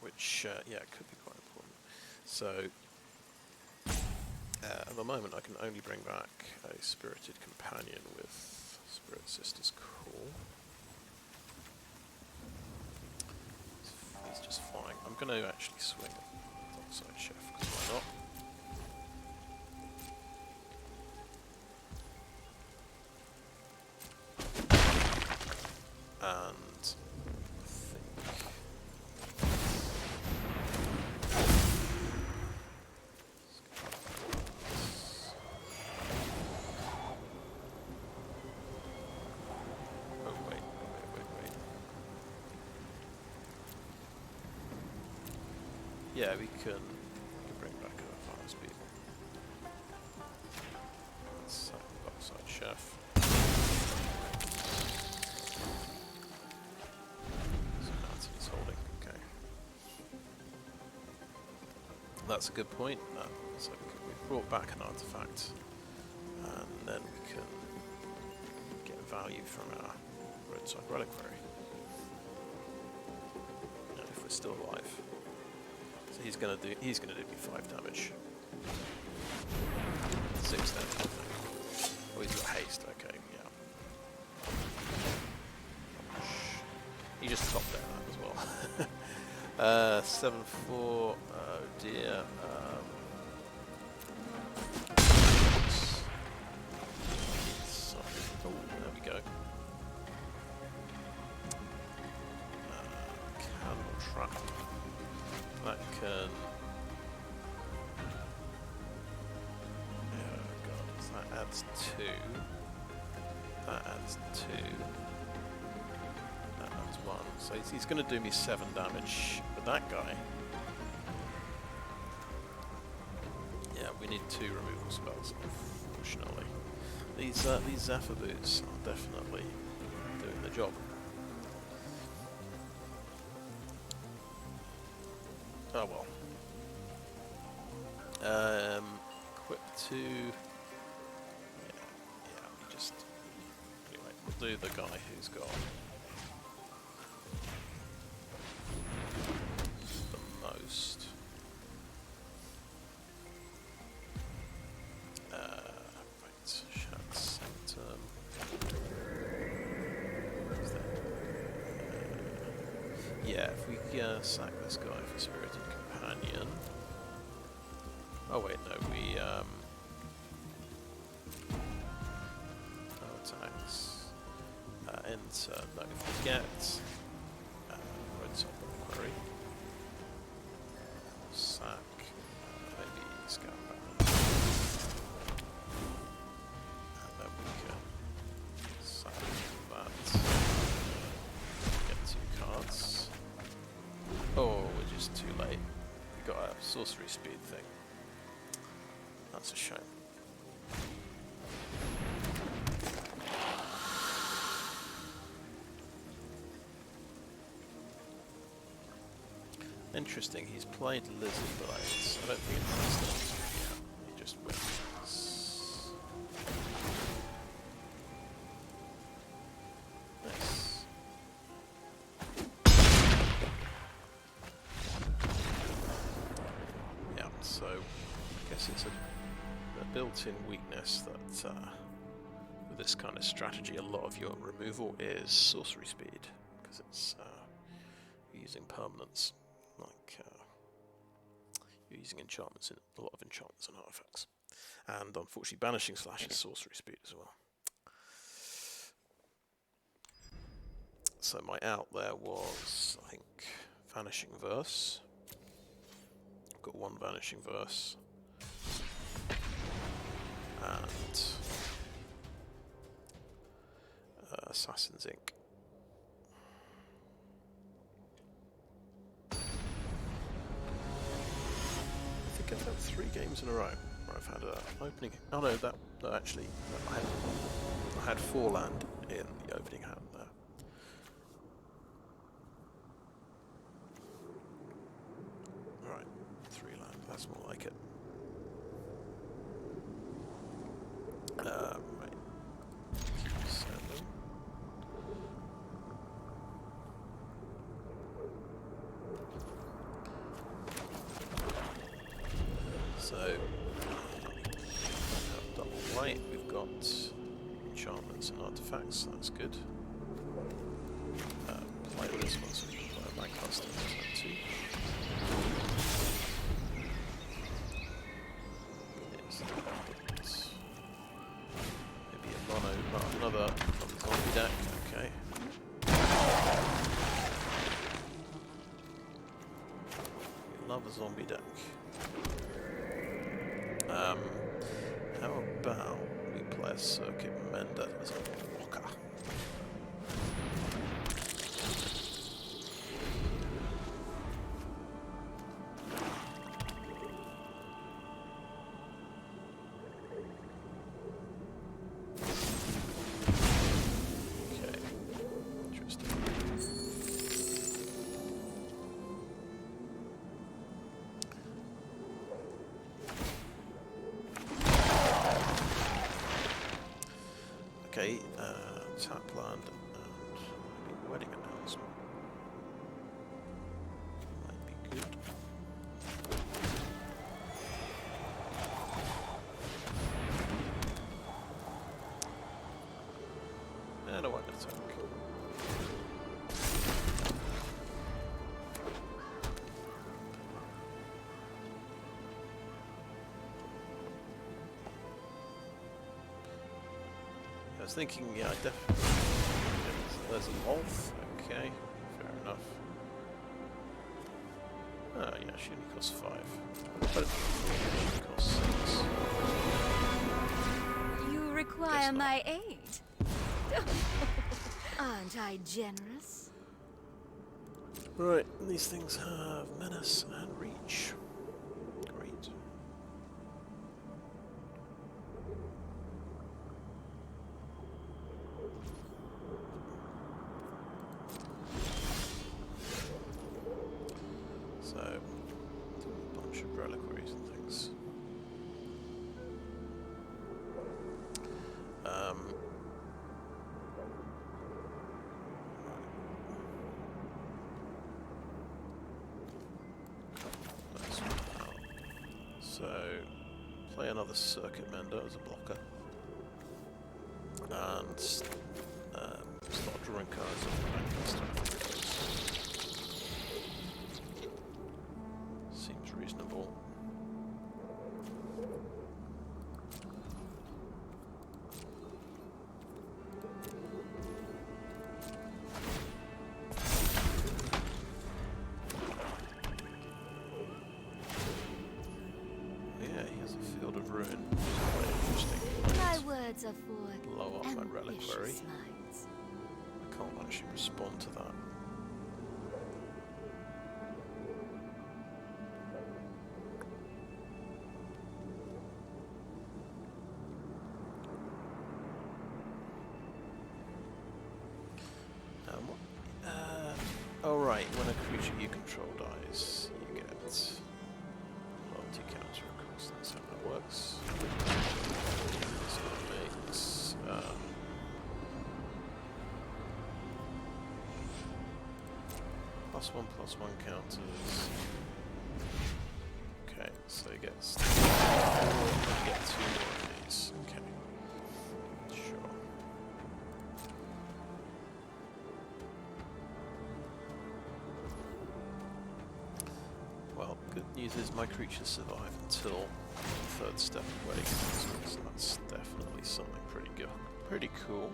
Which, yeah, could be quite important. So, at the moment I can only bring back a Spirited Companion with Spirit Sisters Core. He's just fine. I'm going to actually swing Dockside Chef, because why not? And yeah, we can bring back a Fire Speed. Let's sack the Dockside Chef. So Nancy's holding, okay. That's a good point. So we've brought back an artifact, and then we can get value from our roadside reliquary. And if we're still alive. So he's gonna do me 5 damage. 6 damage, I think. Oh, he's got haste, okay, yeah. He just topped down that as well. 7-4, oh dear. Oh, there we go. Candle Trap. That can... oh god, so that adds 2. That adds 2. That adds 1. So he's going to do me 7 damage. But that guy... yeah, we need 2 removal spells, unfortunately. These Zephyr Boots are definitely doing the job. Oh well. Equip 2. Yeah, we just... anyway, we'll do the guy who's got the most. Right, Shat Sanctum. Yeah, if we sack this guy for Spirited Companion. Oh wait, no, we no attacks. Enter. No, if we get roadside reliquary, sack, maybe Scoured Barrens, and then we can sack that. Get 2 cards. Oh, we're just too late. We got a sorcery speed thing. That's a shame. Interesting, he's played Lizard Blades. I don't think it does that. Yeah, he just wins. Nice. Yeah, so I guess it's a built-in weakness that with this kind of strategy, a lot of your removal is sorcery speed, because it's using permanents, like you're using enchantments in a lot of enchantments and artifacts, and unfortunately banishing slash is sorcery speed as well. So my out there was, I think, Vanishing Verse. I've got one Vanishing Verse, and Assassin's Ink. I think I've had 3 games in a row where I've had an opening. Oh no, actually no, I had 4 land in the opening hand there. Right, 3 land. That's more like it. Right. 7. So, double white, we've got enchantments and artifacts, that's good. Play with this one so we can play a bank custom turn 2. Maybe a mono, another zombie deck, okay. We love a zombie deck. How about we play a Circuit Mender as a blocker? Okay, interesting. Okay, tap land and maybe wedding announcement. Might be good. And a white attack. I was thinking, yeah, definitely. There's a wolf. Okay, fair enough. Oh, yeah, she only costs 5. But she costs 6. You require my aid. Aren't I generous? Right, these things have menace and reach. Great. So, a bunch of reliquaries and things. That's one out. So, play another Circuit Mender as a blocker. And start drawing cards off the bank this time. Seems reasonable. Yeah, he has a Field of Ruin, which is quite interesting. My words are for Blow up that reliquary. ambitious minds. I can't actually respond to that. Oh right, when a creature creature you control dies, you get loyalty counter, of course, that's how that works. So that makes +1/+1 counters. Okay, so he gets 4 and you get 2 more of these. Okay. Sure. Well, good news is my creatures survive until the 3rd step of Wake, so that's definitely something pretty good. Pretty cool.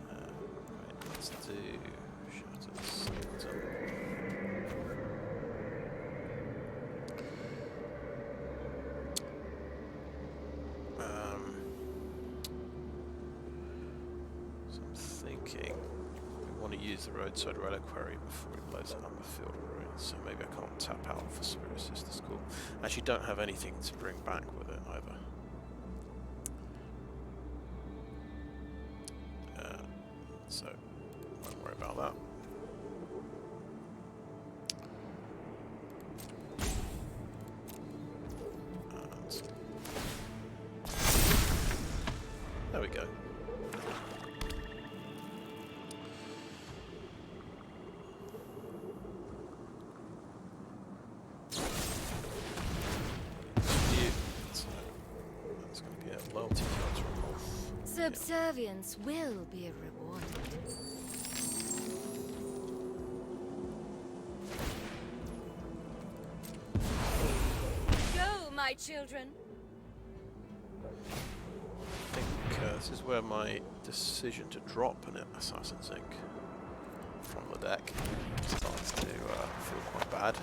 Right, let's do Shattered Sanctum. So I'm thinking we want to use the roadside reliquary before we blows up the field of ruins, so maybe I can't tap out for Spirit Sister's Call. Actually don't have anything to bring back with it either. So won't worry about that. And there we go. So that's going to be a loyalty counter off. Subservience will be rewarded. Go, my children. I think this is where my decision to drop an Assassin's Ink from the deck starts to feel quite bad.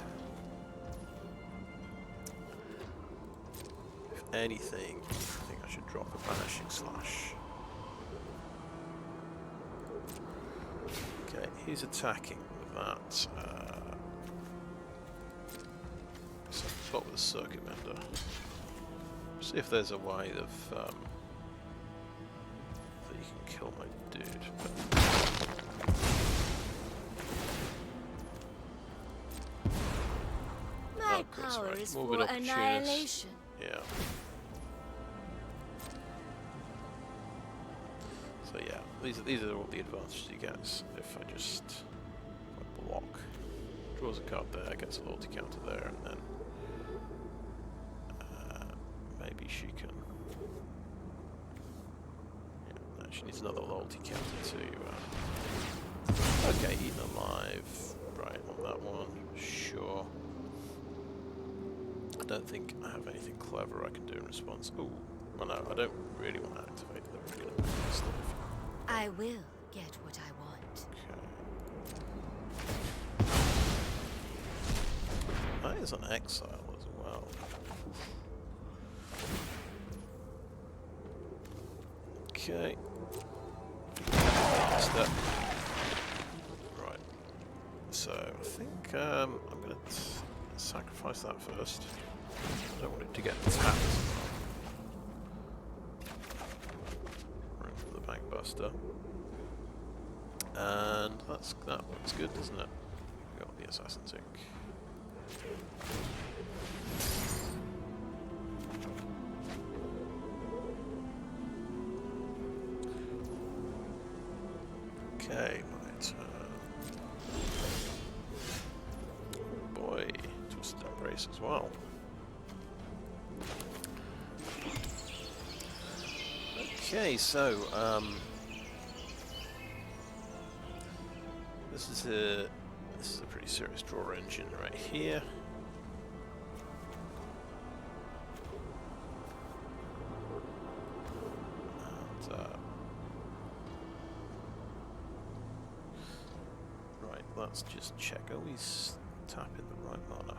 If anything, I think I should drop a Banishing Slash. Okay, he's attacking with that. So spot with a Circuit Mender. See if there's a way of that you can kill my dude. My course, power right. is More for of an opportunist. annihilation. Yeah. So yeah, these are all the advantages you get if I just block. Draws a card there, gets a loyalty counter there, and then maybe she can. Yeah, no, she needs another loyalty counter to. Okay, eaten alive. Right on that one. Sure. I don't think I have anything clever I can do in response. Ooh, well no, I don't really want to activate the regular stuff. I will get what I want. Okay. That is an exile as well. Okay. Step. Right. So I think I'm going to sacrifice that first. I don't want it to get tapped. Room for the Bankbuster. And that looks good, doesn't it? We got the Assassin's Ink. Okay, my turn. Oh boy, Twisted Embrace as well. Okay, so this is a pretty serious draw engine right here. And, right, let's just check. Are we tapping the right mana?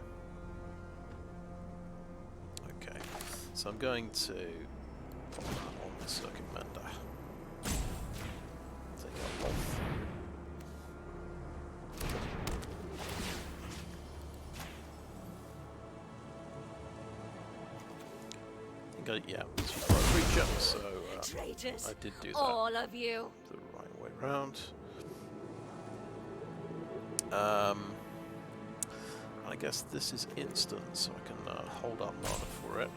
Okay, so I'm going to pop that on the Circuit Mender. Take that off. Yeah, it's just like a creature, so traitors! I did do that All of you! the right way round. I guess this is instant, so I can hold up mana for it.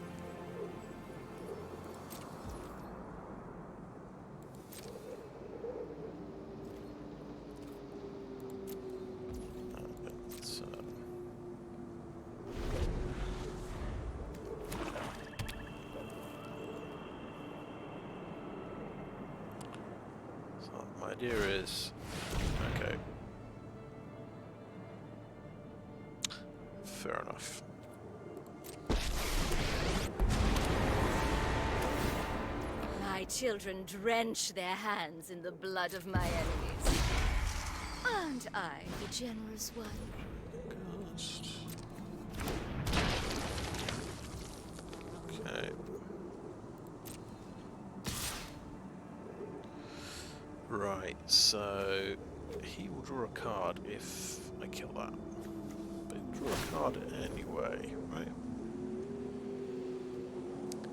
My idea is, okay, fair enough. My children drench their hands in the blood of my enemies. Aren't I the generous one? Okay. Right, so he will draw a card if I kill that. But he'll draw a card anyway, right?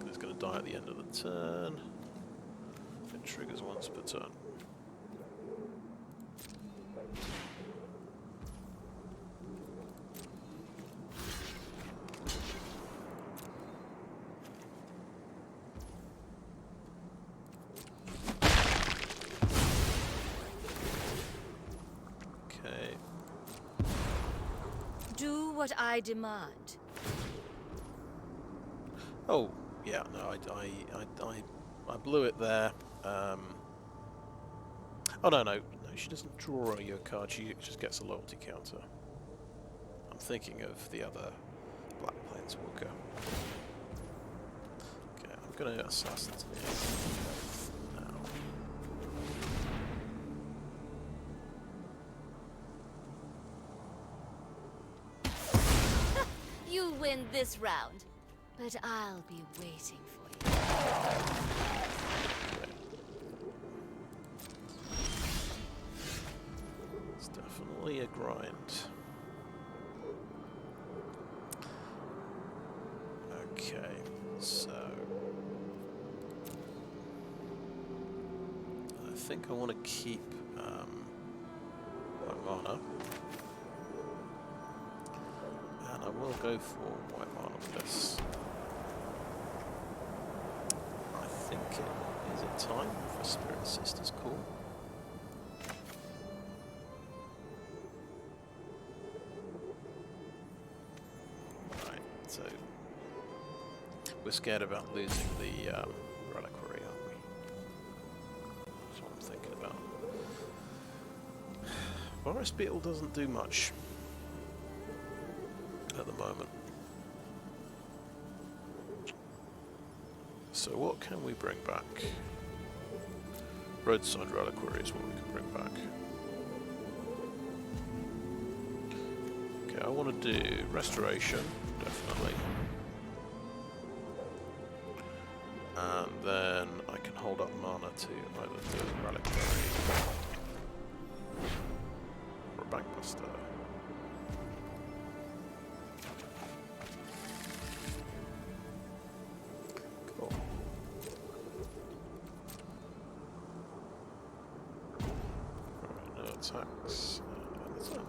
It's going to die at the end of the turn. It triggers once per turn. Do what I demand. Oh, yeah, no, I blew it there. Oh, no, she doesn't draw your card, she just gets a loyalty counter. I'm thinking of the other Black Planeswalker. Okay, I'm going to assassinate now. You win this round, but I'll be waiting for you. It's definitely a grind. Okay, so I think I want to keep my mana. I will go for white mana with this. I think is it time for Spirit Sister's Call? Right, so we're scared about losing the reliquary, aren't we? That's what I'm thinking about. Forest Beetle doesn't do much at the moment. So what can we bring back? Roadside reliquary is what we can bring back. Okay, I want to do restoration, definitely. And then I can hold up mana to either do a reliquary or a bankbuster. Attacks. So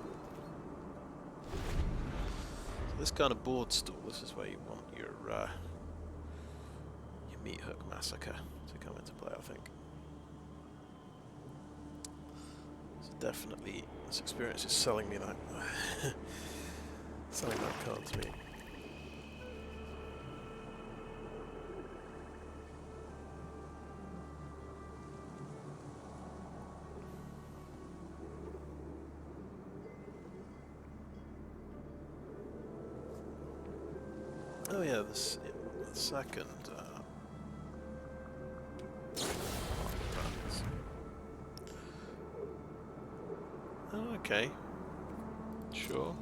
this kind of board stall, this is where you want your meat hook massacre to come into play, I think. So definitely, this experience is selling me that, selling that card to me. Oh yeah, the second oh, okay. Sure.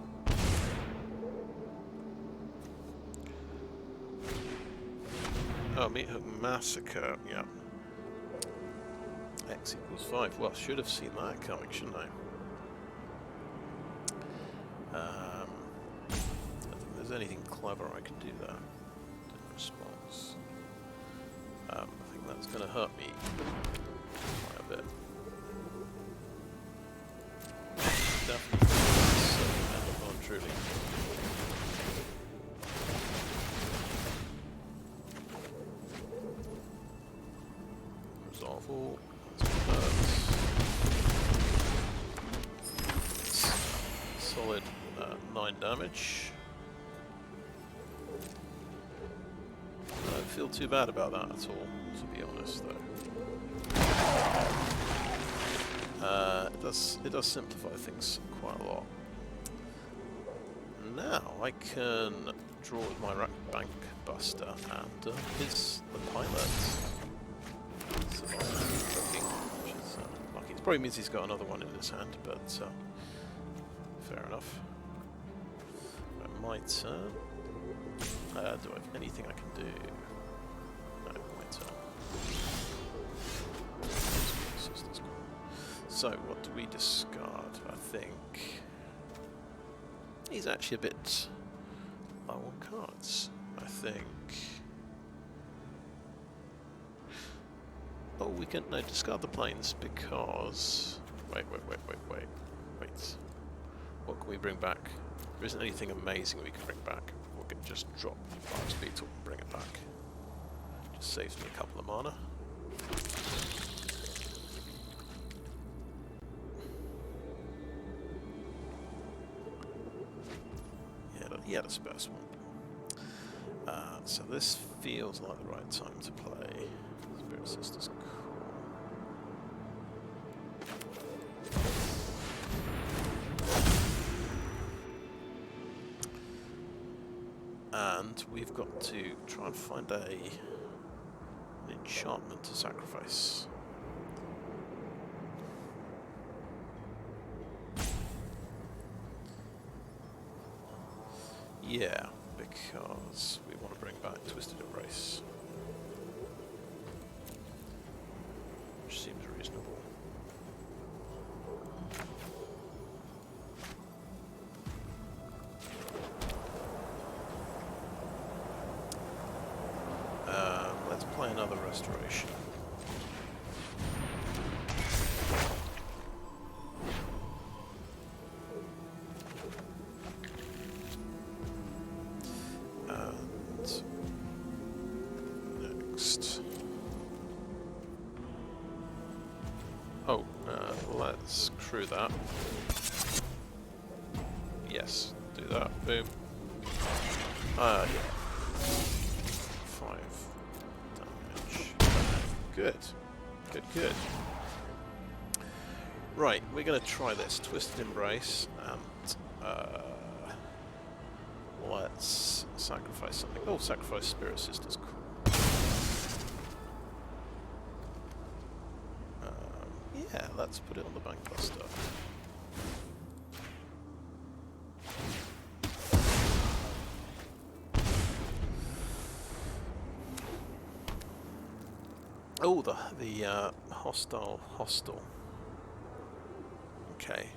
Oh, Meat Hook Massacre, yeah. X equals 5. Well, should have seen that coming, shouldn't I? If there's anything clever I can do there in response. I think That's going to hurt me quite a bit. Definitely so dependent on truly. Resolve all. Solid 9 damage. I don't feel too bad about that at all, to be honest, though. It does simplify things quite a lot. Now I can draw with my bank buster, and it's the pilot. Looking, which is lucky. It probably means he's got another one in his hand, but fair enough. My turn. Do I have anything I can do? No, my turn. So, what do we discard? I think he's actually a bit low on cards. I think. Oh, we can discard the planes because. Wait. What can we bring back? There isn't anything amazing we can bring back. We can just drop Virus Beetle and bring it back. Just saves me a couple of mana. He had a space one. So this feels like the right time to play Spirit Sisters. And we've got to try and find an enchantment to sacrifice. Yeah, because we want to bring back Twisted Embrace, which seems reasonable. Let's play another restoration. Let's crew that. Yes, do that. Boom. Yeah. 5 damage. Good. Good. Right, we're going to try this. Twisted Embrace, and let's sacrifice something. Oh, sacrifice Spirit Sisters. Cool. Yeah, let's put it on the bank buster. Oh, the hostile. Okay.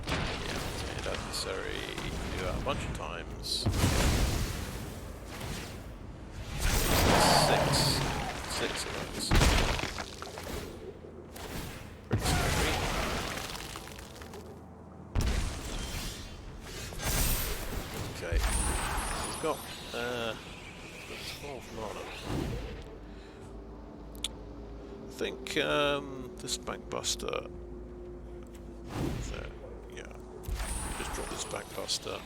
Yeah, tainted adversary. Do that a bunch of times. 6 of those. Pretty scary. Okay. He's got 12 mana. I think this bank buster. Yeah. Just drop this bank buster.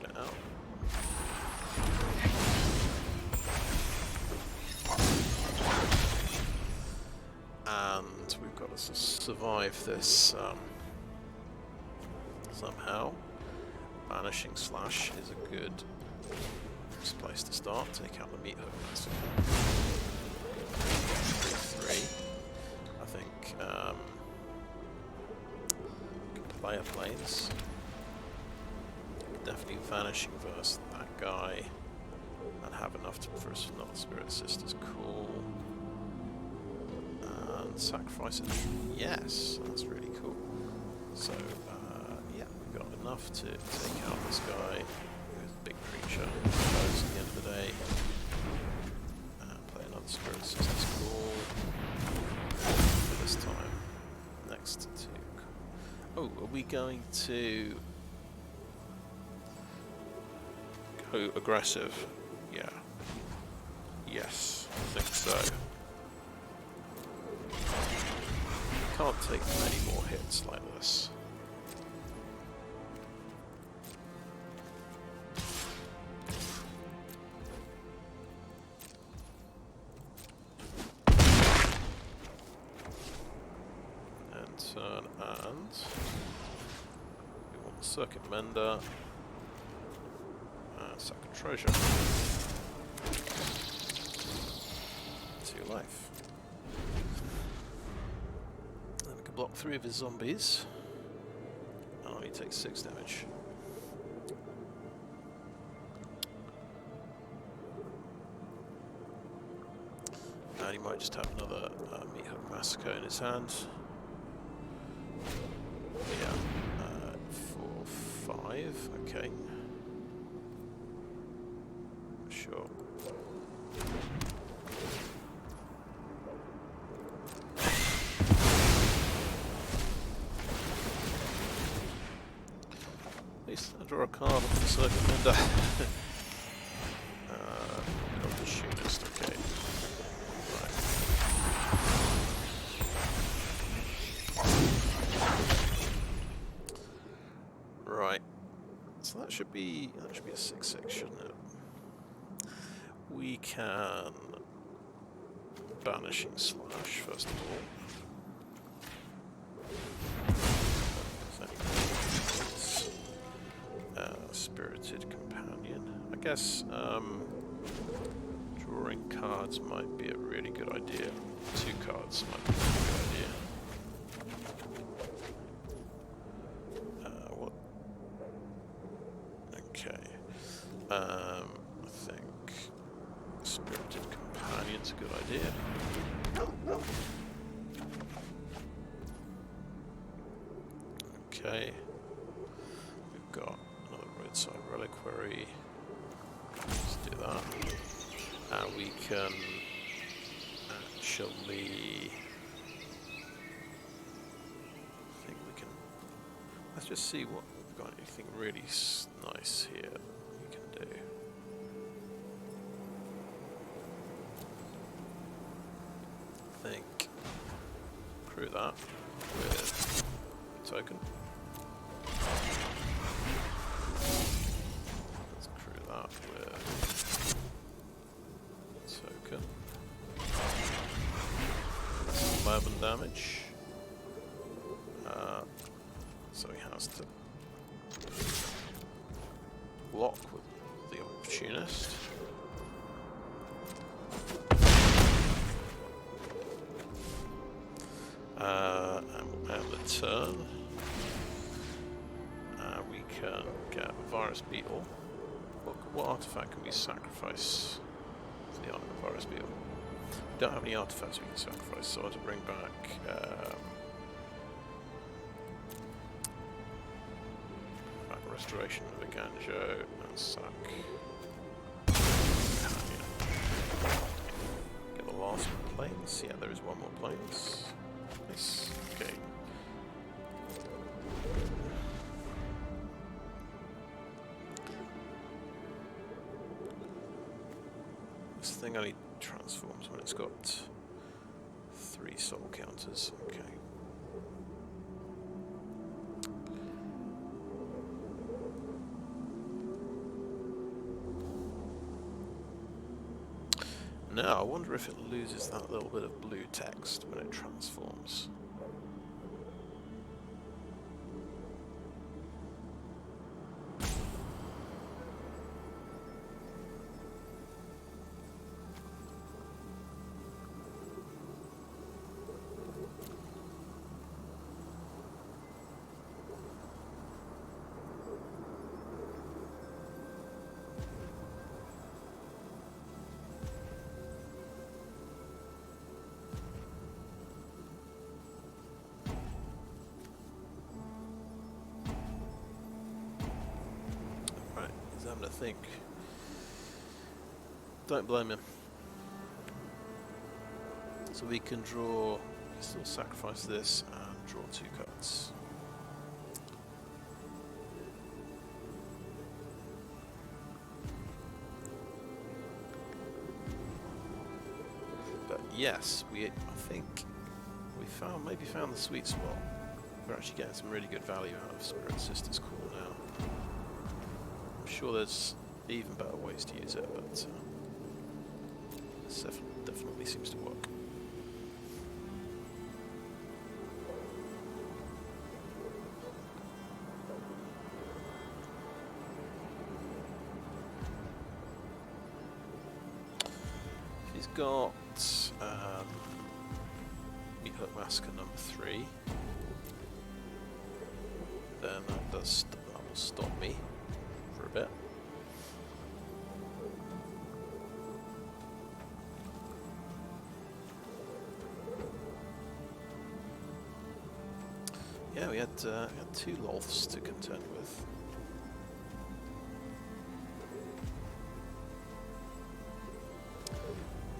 Put it out. And we've got to survive this somehow. Banishing Slash is a good place to start. Take out the meat hook. That's 3. I think player planes. Definitely Vanishing versus that guy, and have enough to for us not Spirit Sisters. Cool. And sacrifice it. Yes, that's really cool. So yeah, we've got enough to take out this guy. big creature. Because at the end of the day, play another Spirit Sisters Call for this time. Next to. Oh, are we going to go aggressive? Yeah. Yes, I think so. Can't take many more hits like this. And turn and we want the Circuit Mender. Sack a treasure. 2 life. Then we can block 3 of his zombies. And only take 6 damage. And he might just have another Meat Hook Massacre in his hand. Yeah. 4, 5. Okay. Sure. At least I draw a card off the Circuit Mender. Opportunist, okay. Right. Right. So that should be a 6/6, shouldn't it? We can banishing slash first of all. Spirited companion. I guess drawing cards might be a really good idea. 2 cards might be a really good idea. What? Okay. I think Spirited Companion's a good idea. Okay. We've got another roadside reliquary. Let's do that. And we can actually... I think we can... Let's just see what we've got. Anything really nice here that we can do. Think crew that with token. Let's crew that with token. 11 damage. So he has to block with the Opportunist. And the turn, we can get a Virus Beetle. What artifact can we sacrifice to the Virus Beetle? We don't have any artifacts we can sacrifice, so I have to bring back Restoration of Eiganjo and sack. Get the last planes. Yeah, there is one more planes. Nice. Okay. This thing only transforms when it's got 3 soul counters. Okay. Now, I wonder if it loses that little bit of blue text when it transforms. having to think. Don't blame him. So we can draw, we can still sacrifice this and draw 2 cards. But yes, I think we maybe found the sweet spot. We're actually getting some really good value out of Spirit Sister's Call now. I'm sure there's even better ways to use it, but this definitely seems to work. He's got Meathook Massacre number 3. Then that will stop me for a bit. Yeah, we had 2 Loths to contend with.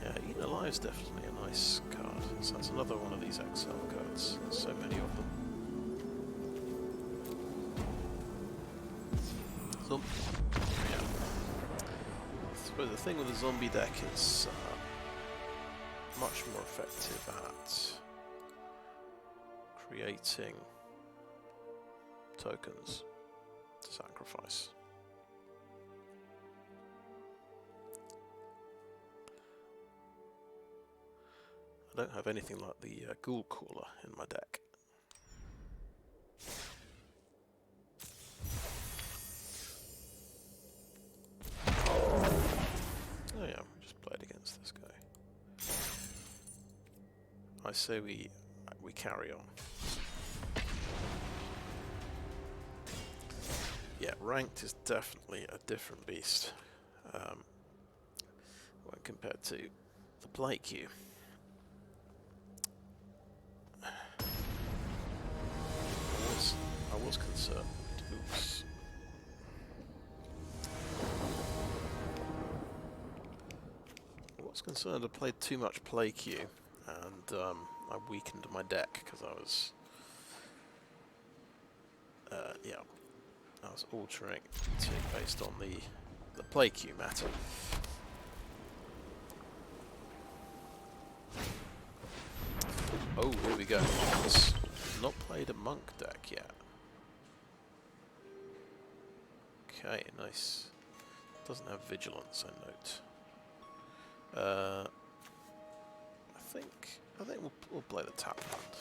Yeah, Eaten Alive is definitely a nice card. So that's another one of these exile cards. There's so many of them. Yeah. So the thing with the zombie deck is much more effective at creating tokens to sacrifice. I don't have anything like the Ghoul Caller in my deck. Oh yeah, we just played against this guy. I say we carry on. Yeah, ranked is definitely a different beast when compared to the play queue. I was concerned. Oops. I was concerned I played too much play queue, and I weakened my deck because I was, I was altering it based on the play queue matter. Oh, here we go. Not played a monk deck yet. Okay, nice. Doesn't have vigilance, I note. I think we'll play the tap hand.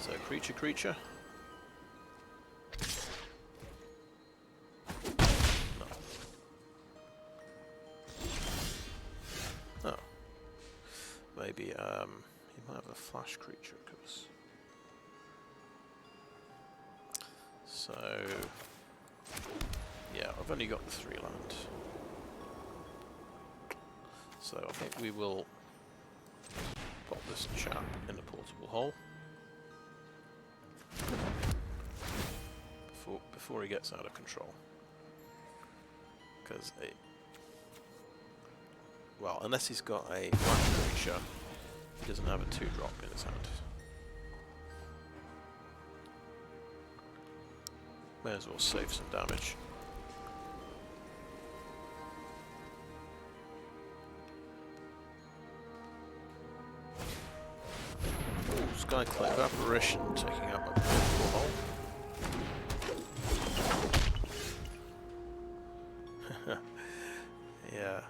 So creature. No. Oh. Maybe he might have a flash creature, of course. So yeah, I've only got the 3 land. So I think we will pop this chap in the portable hole before he gets out of control. Because well, unless he's got a flash creature, he doesn't have a 2-drop in his hand. May as well save some damage. Skyclave Apparition taking out my portable hole. Yeah.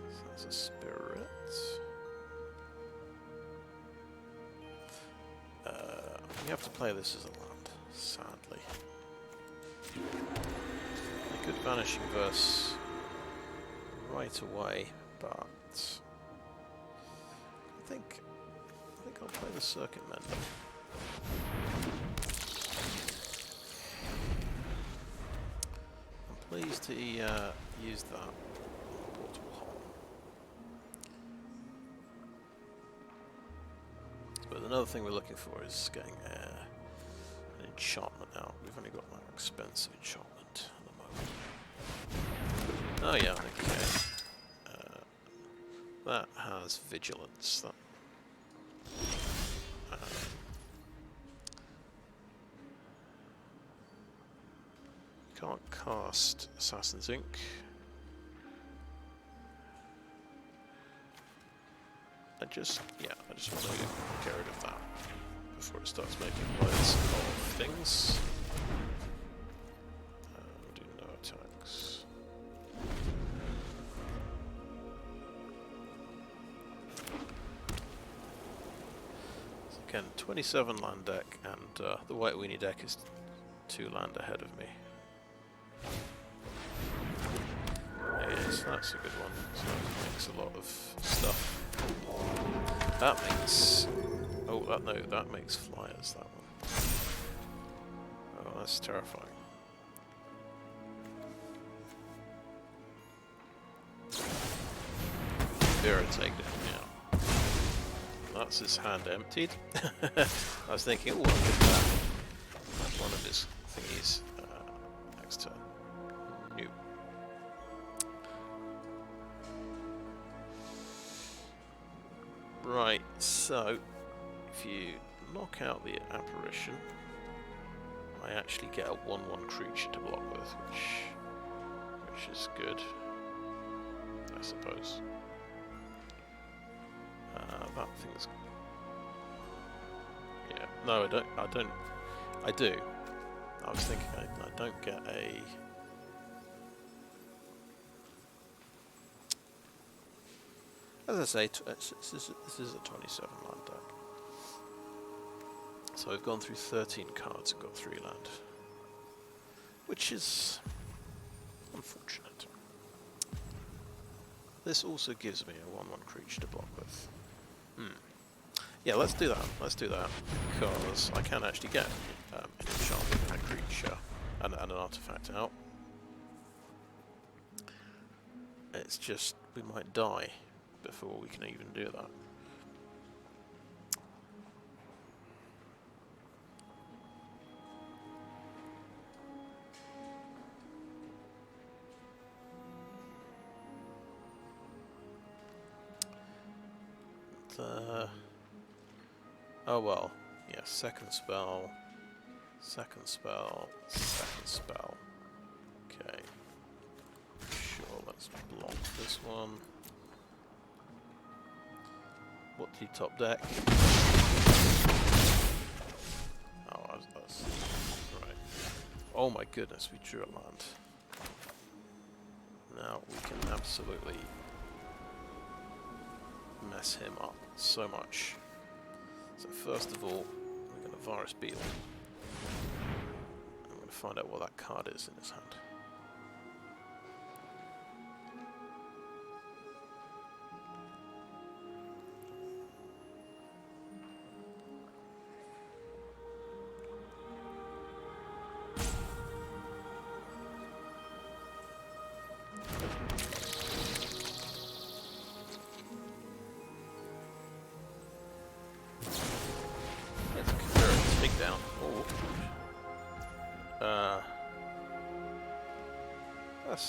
So that's a spirit. We have to play this as a land, sadly. I could banishing verse right away, but I think I'll play the Circuit Mender. I'm pleased to use that portable hole. But another thing we're looking for is getting an enchantment out. We've only got that expensive enchantment at the moment. Oh yeah, okay. That has vigilance. That can't cast Assassin's Ink. I just want to get rid of that before it starts making loads of things. We'll do no attacks. So again, 27 land deck, and the White Weenie deck is 2 land ahead of me. Yes, that's a good one. So that makes a lot of stuff. That makes... Oh, that makes flyers, that one. Oh, that's terrifying. Irritated, yeah. That's his hand emptied. I was thinking, oh, I'll get that. That's one of his thingies next turn. New. Right, so if you knock out the apparition, I actually get a 1/1 creature to block with, which is good, I suppose. That thing's... Yeah, no, I do. I was thinking I don't get a... As I say, this is a 27 land deck. So I've gone through 13 cards and got 3 land, which is unfortunate. This also gives me a 1/1 creature to block with. Yeah, let's do that. Let's do that, because I can actually get an enchantment and a creature and an artifact out. It's just we might die before we can even do that. Oh well, yeah, second spell, second spell, second spell. Okay, sure, let's block this one. What do you top deck? Oh, that's right. Oh my goodness, we drew a land. Now we can absolutely mess him up so much. So first of all, we're going to Virus Beetle. I'm going to find out what that card is in his hand.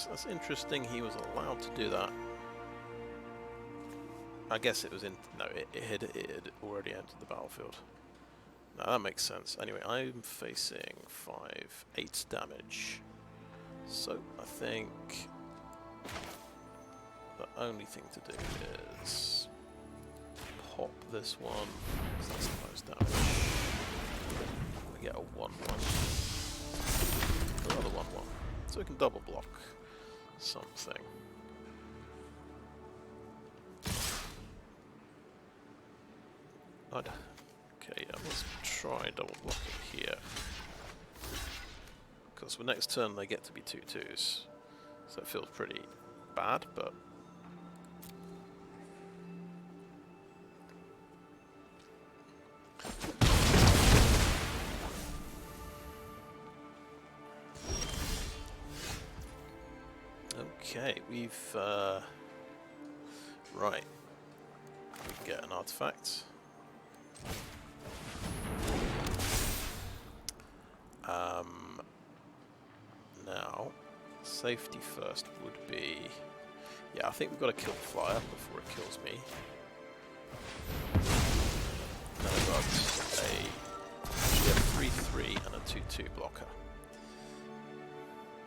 That's interesting. He was allowed to do that. I guess it was in... No, it had already entered the battlefield. No, that makes sense. Anyway, I'm facing 8 damage. So I think the only thing to do is pop this one, because that's the most damage. We get a 1/1. Another 1/1. So we can double block something. Okay, yeah, let's try double blocking here. Because for next turn they get to be 2/2s. So it feels pretty bad, but... Okay, we've... Right. We can get an artifact. Now, safety first would be... Yeah, I think we've got to kill the flyer before it kills me. Then I've got a 3-3 and a 2-2 blocker,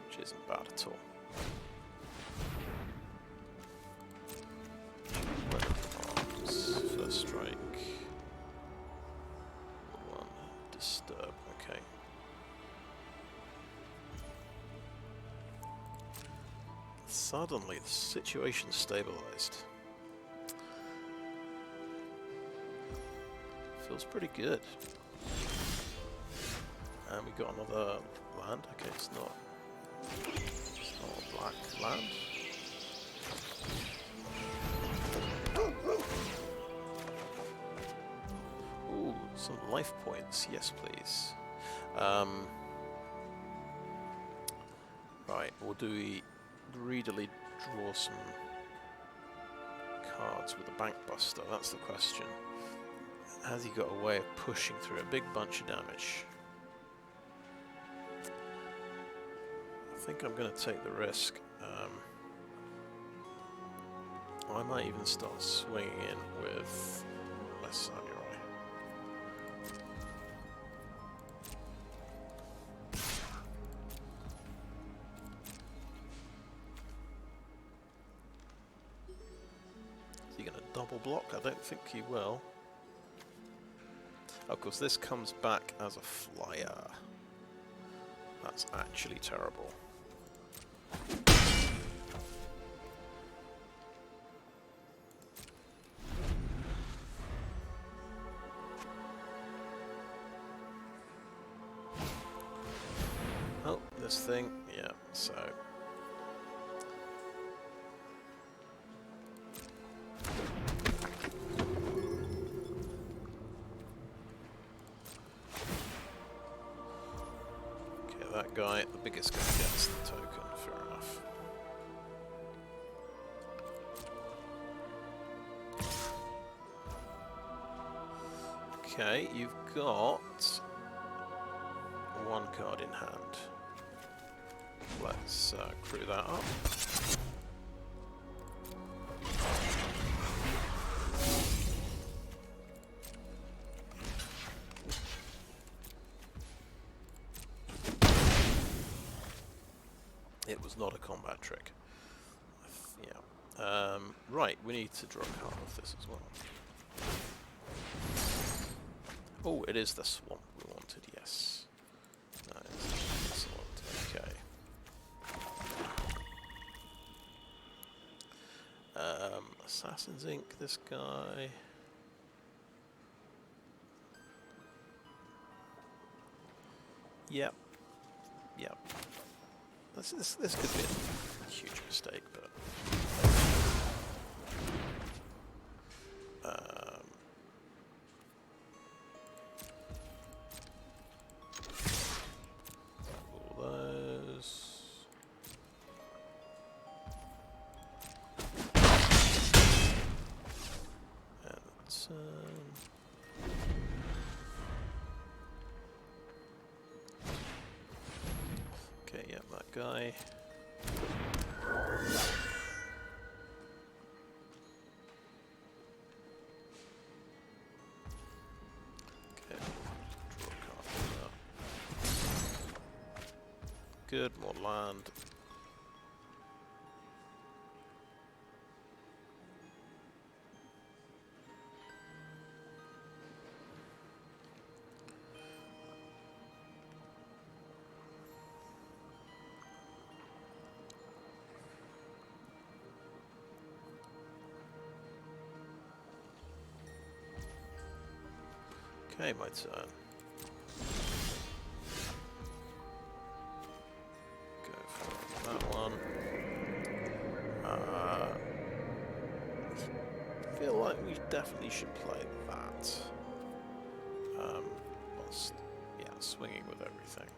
which isn't bad at all. First strike. One disturb. Okay. Suddenly, the situation's stabilized. Feels pretty good. And we got another land. Okay, it's not a black land. Ooh, some life points. Yes, please. Right, or do we greedily draw some cards with a bank buster? That's the question. Has he got a way of pushing through a big bunch of damage? I think I'm going to take the risk. I might even start swinging in with my samurai. Is he going to double block? I don't think he will. Of course, this comes back as a flyer. That's actually terrible. Oh, this thing, yeah, so... That guy, the biggest guy, gets the token, fair enough. Okay, you've got one card in hand. Let's crew that up. It was not a combat trick. Yeah. Right, we need to draw a card off this as well. Oh, it is the swamp we wanted, yes. That is excellent, okay. Assassin's Ink, this guy. Yep. Yep. This could be a huge mistake, but... all those... And okay, yeah, that guy. Okay, draw a card for that. Good, more land. Okay, my turn. Go for that one. I feel like we definitely should play that. Whilst, yeah, swinging with everything.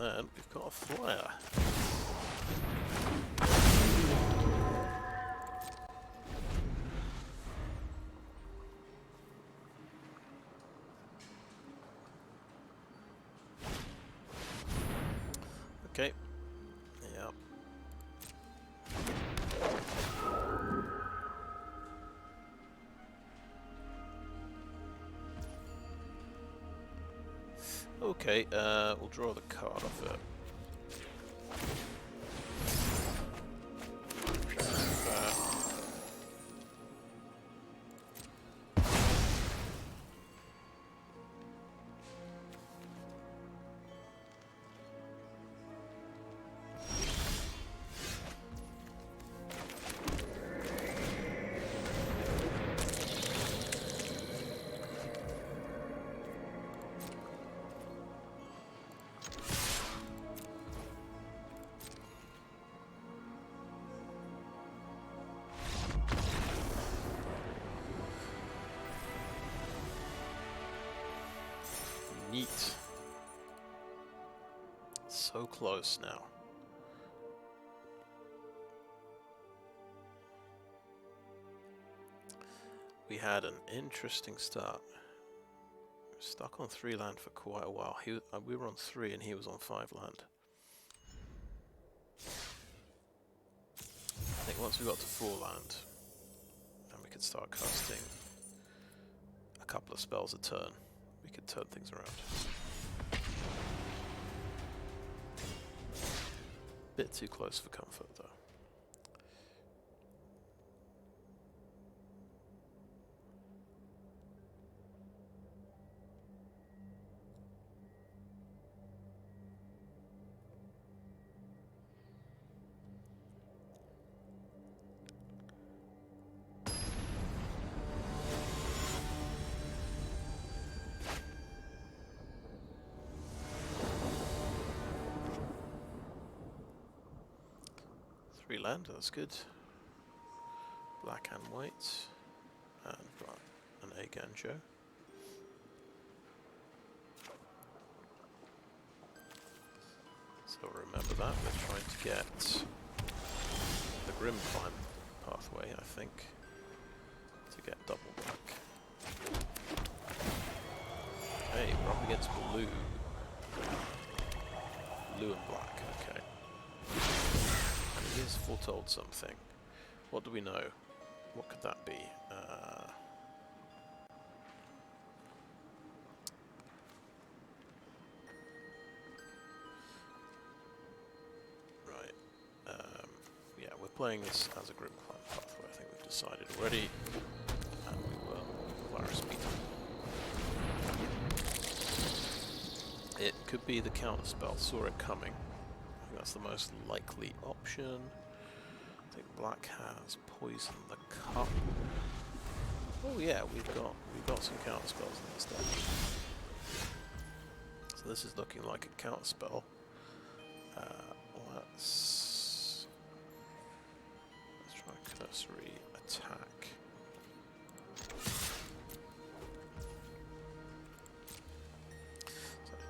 then we've got a flyer. Okay. Yeah. Okay, we'll draw the card off it. Neat. So close now. We had an interesting start. Stuck on 3 land for quite a while. We were on 3 and he was on 5 land. I think once we got to 4 land, and we could start casting a couple of spells a turn, we could turn things around. Bit too close for comfort though. Land, that's good. Black and white, and got an Eiganjo. So remember that, we're trying to get the Grim Climb pathway, I think, to get double black. Okay, we're up against blue. Blue and black, okay. He has foretold something. What do we know? What could that be? Right. Yeah, we're playing this as a Grim Climb pathway. I think we've decided already. And we will virus beat. It could be the counter spell. Saw it coming. That's the most likely option. I think black has poison the cup. Oh yeah, we've got some counter spells in this deck. So this is looking like a counter spell. Let's try cursory attack.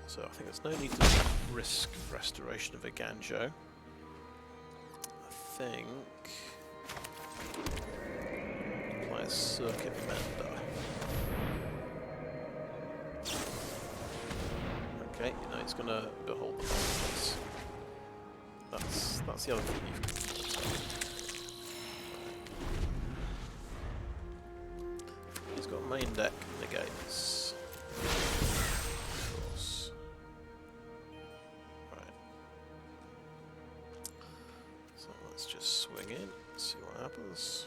So I think there's no need to risk restoration of Eiganjo. I think play a circuit mender. Okay, you know he's gonna behold the monsters. That's the other thing you've got. He's got main deck negates. Just swing in, see what happens.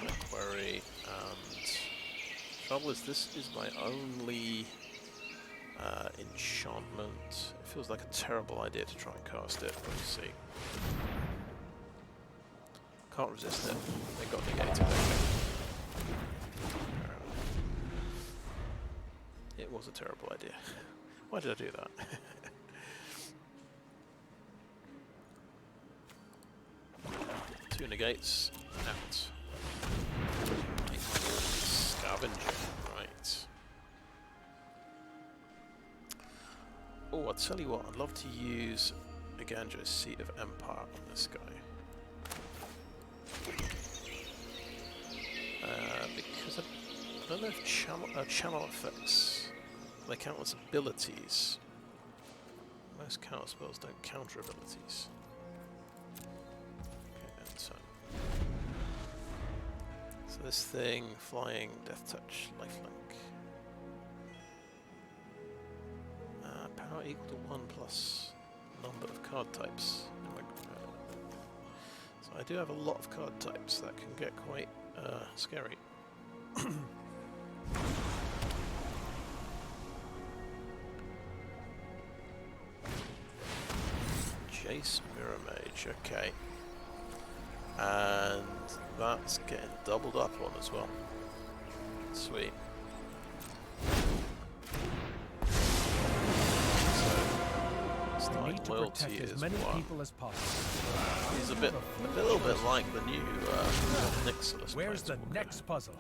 Reliquary, and trouble is this is my only enchantment. It feels like a terrible idea to try and cast it, but we'll see. Can't resist it. They got negated. It was a terrible idea. Why did I do that? 2 negates out. Scavenger, right. Oh, I'll tell you what, I'd love to use Eiganjo's Seat of Empire on this guy. Because I don't know if channel effects, they count as abilities. Most counter spells don't counter abilities. Okay, so this thing, flying, death touch, lifelink. Power equal to 1 plus number of card types. So I do have a lot of card types that can get quite scary. Jace Mirror Mage, okay. And that's getting doubled up on as well. Sweet. So, need to loyalty protect is as many one. people as possible. He's a little bit like the new Nixilis. Where's the Planeswalker. next puzzle?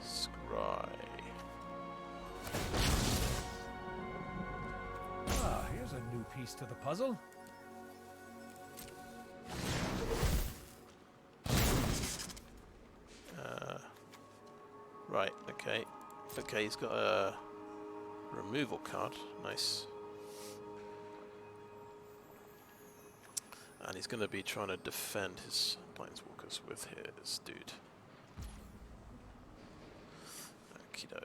Scry. Ah, here's a new piece to the puzzle. Right, okay. Okay, he's got a removal card. Nice. And he's going to be trying to defend his planeswalkers with his dude. Okie doke.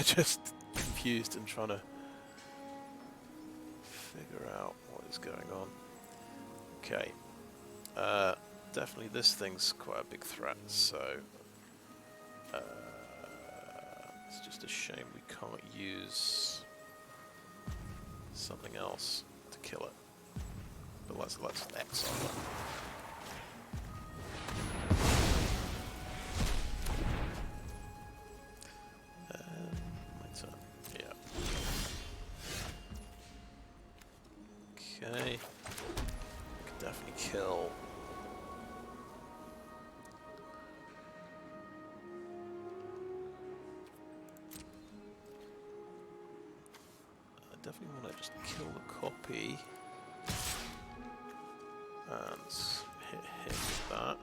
Just confused and trying to figure out what is going on. Okay. Definitely this thing's quite a big threat, so it's just a shame we can't use something else to kill it. But let's exile it. Okay, we can definitely kill. I definitely want to just kill the copy and hit him with that.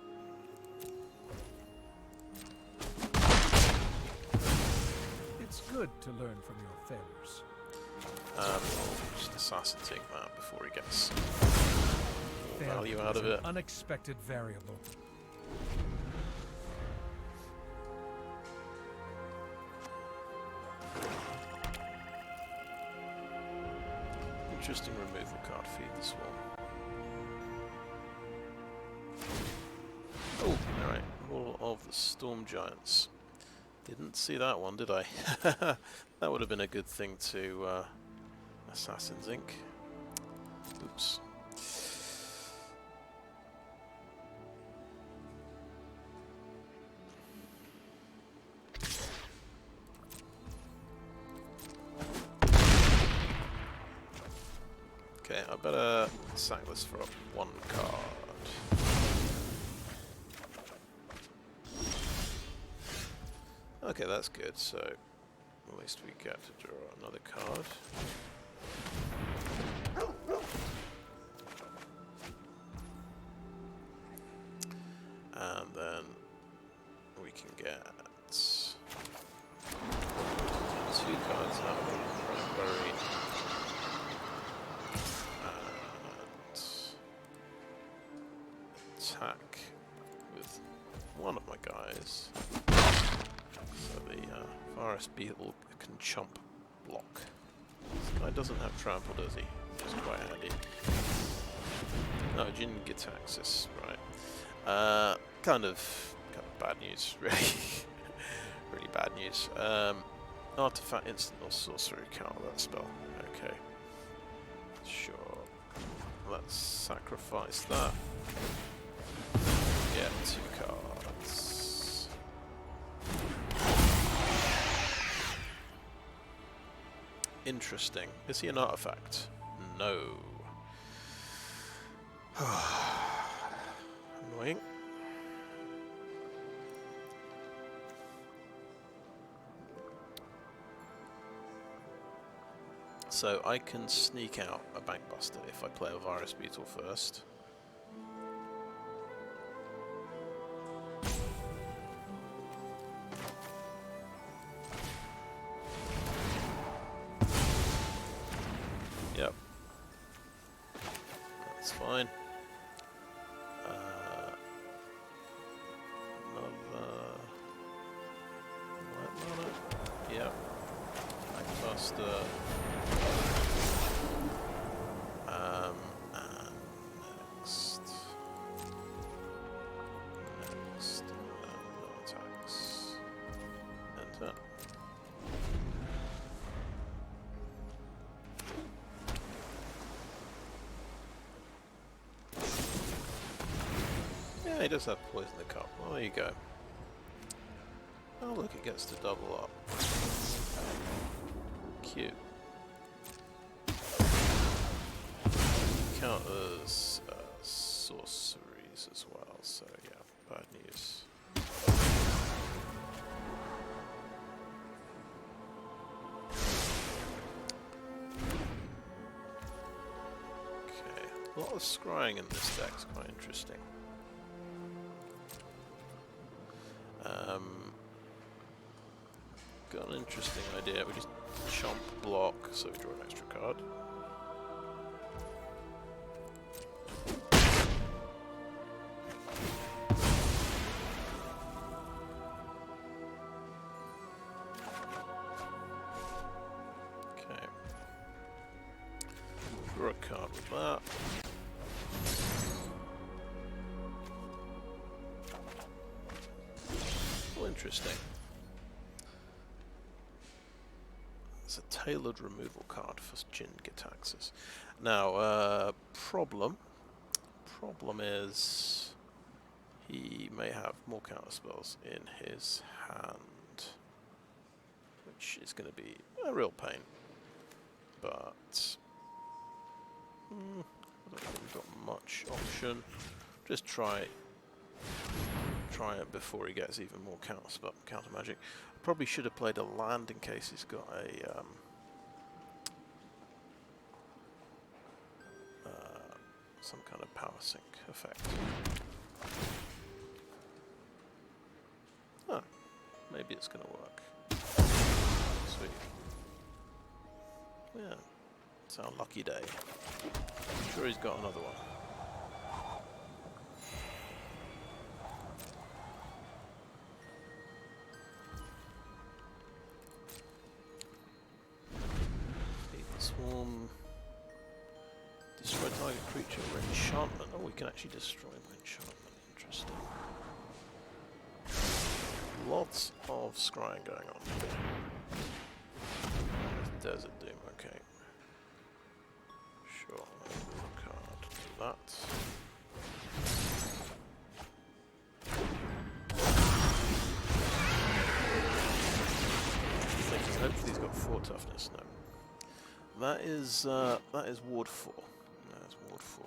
It's good to learn from your failures. Just assassinating that before he gets Failure value out is of an it. Unexpected variable. Interesting removal card feed this one. Oh, alright. Wall of the Storm Giants. Didn't see that one, did I? That would have been a good thing to Assassin's Inc. Oops. Okay, I better sack this for one card. Okay, that's good, so at least we get to draw another card. And then we can get 2 cards out of the reliquary. And attack with one of my guys. So the Forest Beetle can chomp block. This guy doesn't have trample, does he? Which is quite handy. No, Jin Gitaxis, right. Kind of bad news, really. Really bad news. Artifact, instant or sorcery, counter that spell. Okay. Sure. Let's sacrifice that. Get 2 cards. Interesting. Is he an artifact? No. Annoying. So I can sneak out a Bankbuster if I play a Virus Beetle first. Yep. That's fine. Another white mana. Yep. Bankbuster. And next, no attacks. Enter. Yeah, he does have poison in the cup. Well, there you go. Oh, look, it gets to double up. Cute. Counters sorceries as well, so yeah, bad news. Okay, a lot of scrying in this deck is quite interesting. Got an interesting idea. We just chomp block, so we draw an extra card. Draw a card with that. Oh, interesting. It's a tailored removal card for Jin Gitaxis. Now, problem is he may have more counterspells in his hand, which is going to be a real pain. But I don't think we've got much option. Just try it before he gets even more counter magic. Probably should have played a land in case he's got a some kind of power sink effect. Oh, maybe it's going to work. Sweet. Yeah, it's our lucky day. I'm sure he's got another one. Swarm. Destroy target creature or enchantment. Oh, we can actually destroy my enchantment. Interesting. Lots of scrying going on. Desert Doom, okay. Sure, card to that. Hopefully he's got 4 toughness. No. That is Ward 4. That is Ward 4.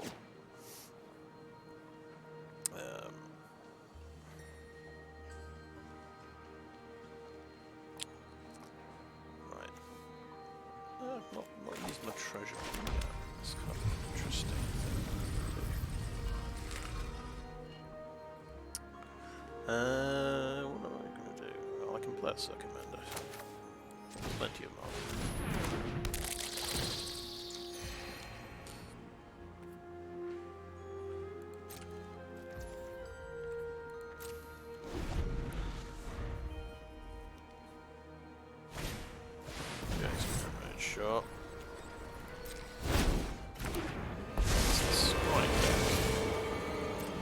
Right. I've not used my treasure. Yeah, it's kind of interesting. What am I going to do? Well, I can play a Circuit Mender. Plenty of mana. Sure.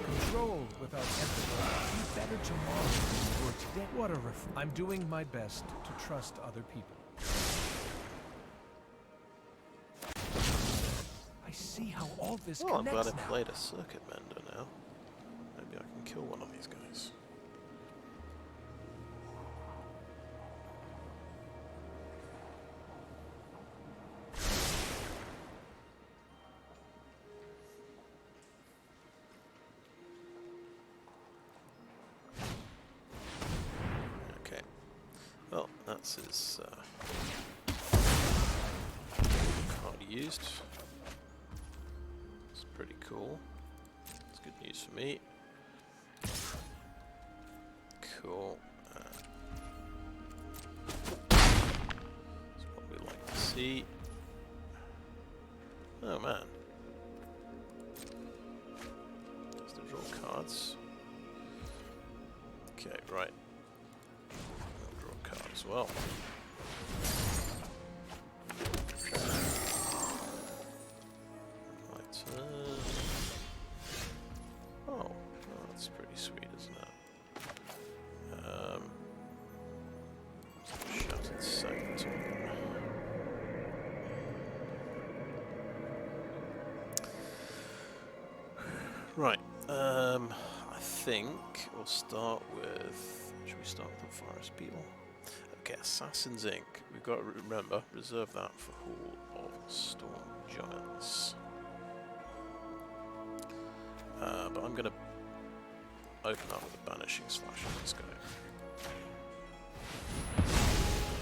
Control without empathy. Be better tomorrow or today. What a I'm doing my best to trust other people. see how all this Oh, I'm glad connects I now. played a circuit mender now. Maybe I can kill one of these guys. Okay. Well, that's his card used. It's pretty cool. It's good news for me. Cool. That's what we like to see. Oh man. Just to draw cards. Okay, right. I'll draw a card as well. My turn. Oh, that's pretty sweet, isn't it? Shattered Sanctum. Right, I think we'll start with... Should we start with the Virus Beetle? Okay, Assassin's Ink. We've got to remember, reserve that for Hall of Storm Giants. But I'm going to open up with a banishing slash on this guy.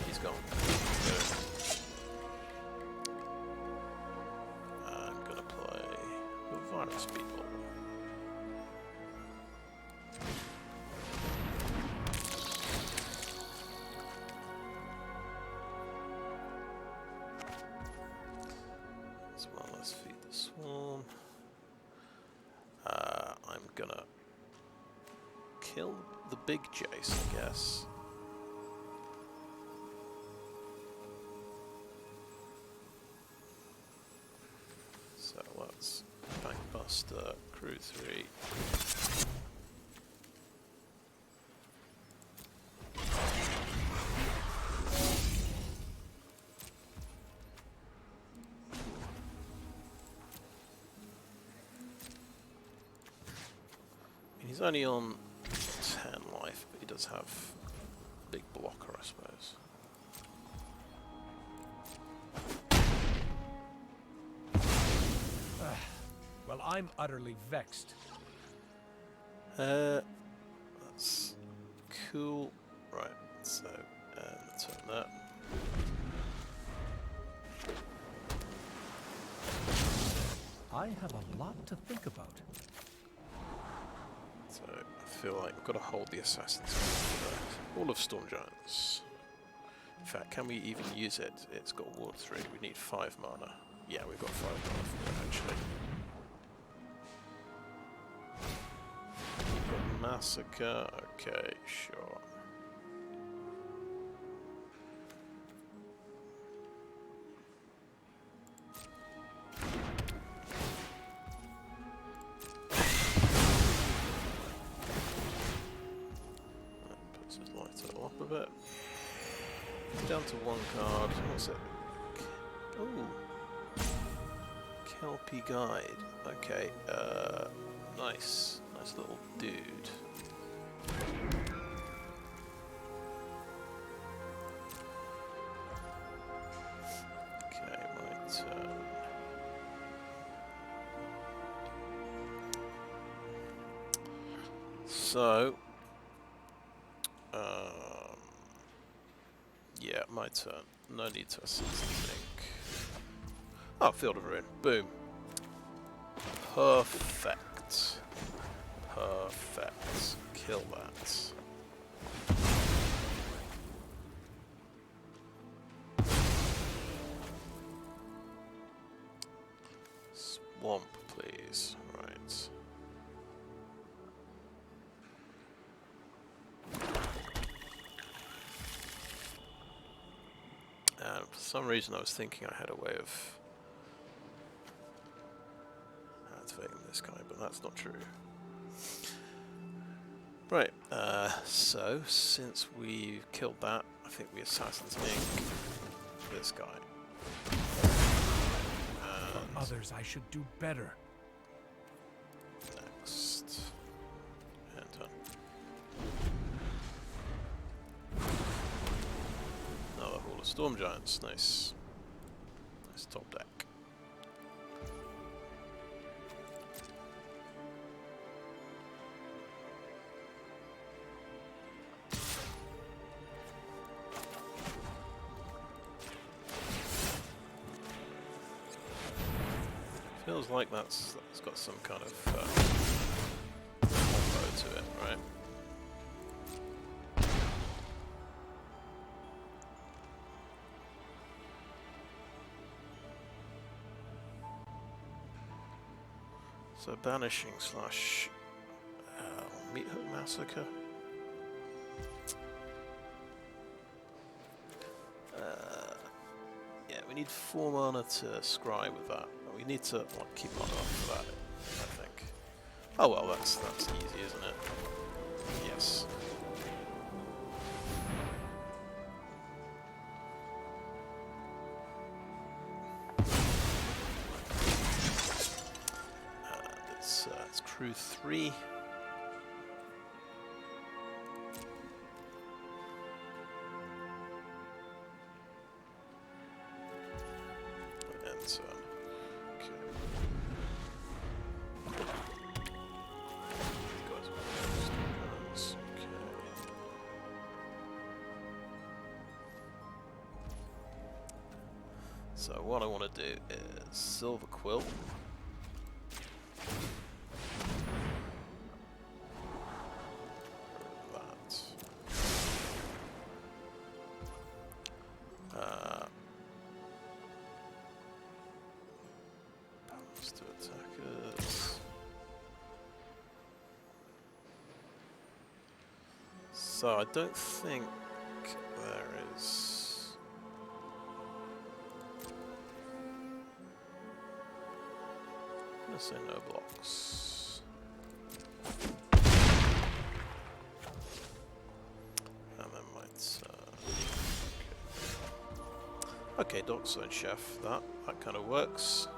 He's gone. Good. I'm going to play the Virus Beetle. As well as feed the swarm. I'm gonna kill the big Jace, I guess. So let's Bankbuster, Crew 3. He's only on 10 life, but he does have a big blocker, I suppose. Well, I'm utterly vexed. That's cool. Right, so let's turn that. I have a lot to think about. So I feel like we've got to hold the Assassin's for that. All of Storm Giants. In fact, can we even use it? It's got Ward 3. We need 5 mana. Yeah, we've got 5 mana for it, actually. We've got Massacre. Okay, sure. Up a bit. Down to 1 card. What's it? Ooh. Kelpie Guide. Okay. Nice. Nice little dude. Okay, my turn. So. Yeah, my turn. No need to assist, I think. Oh, Field of Ruin. Boom. Perfect. Perfect. Kill that. Swamp, please. Right. And for some reason I was thinking I had a way of activating this guy, but that's not true. Right, so since we've killed that, I think we Assassin's Ink this guy. And others I should do better. Next. And turn. Another Hall of Storm Giants. Nice. Nice top deck. Feels like that's got some kind of combo to it, right? So banishing slash meat hook massacre. Yeah, we need 4 mana to scry with that. We need to like, keep on up for that, I think. Oh well, that's easy, isn't it? Yes. And it's crew 3. And so. So what I want to do is Silverquill. Balance to attackers. So I don't think there is. Let's say no blocks. And then might okay, Doc Zone Chef, that kind of works.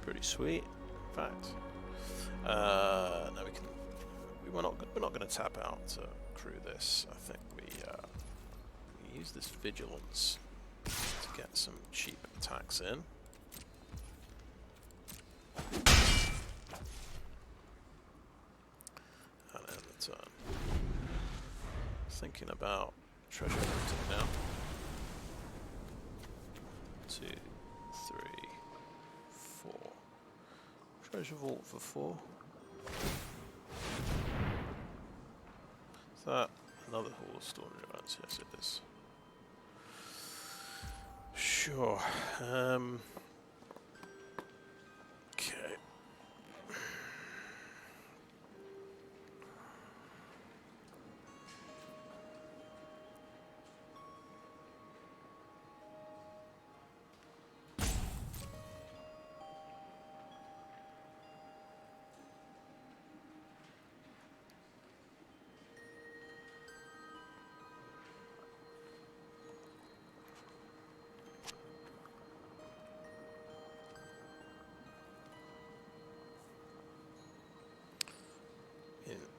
Pretty sweet, in fact. No, we're not going to tap out to crew this. I think we use this vigilance to get some cheap attacks in. And then the turn. Thinking about treasure hunting now. 2, 3, 4. Treasure vault for 4. Is that another Hall of Storm Giants? Yes, it is. Sure. Okay.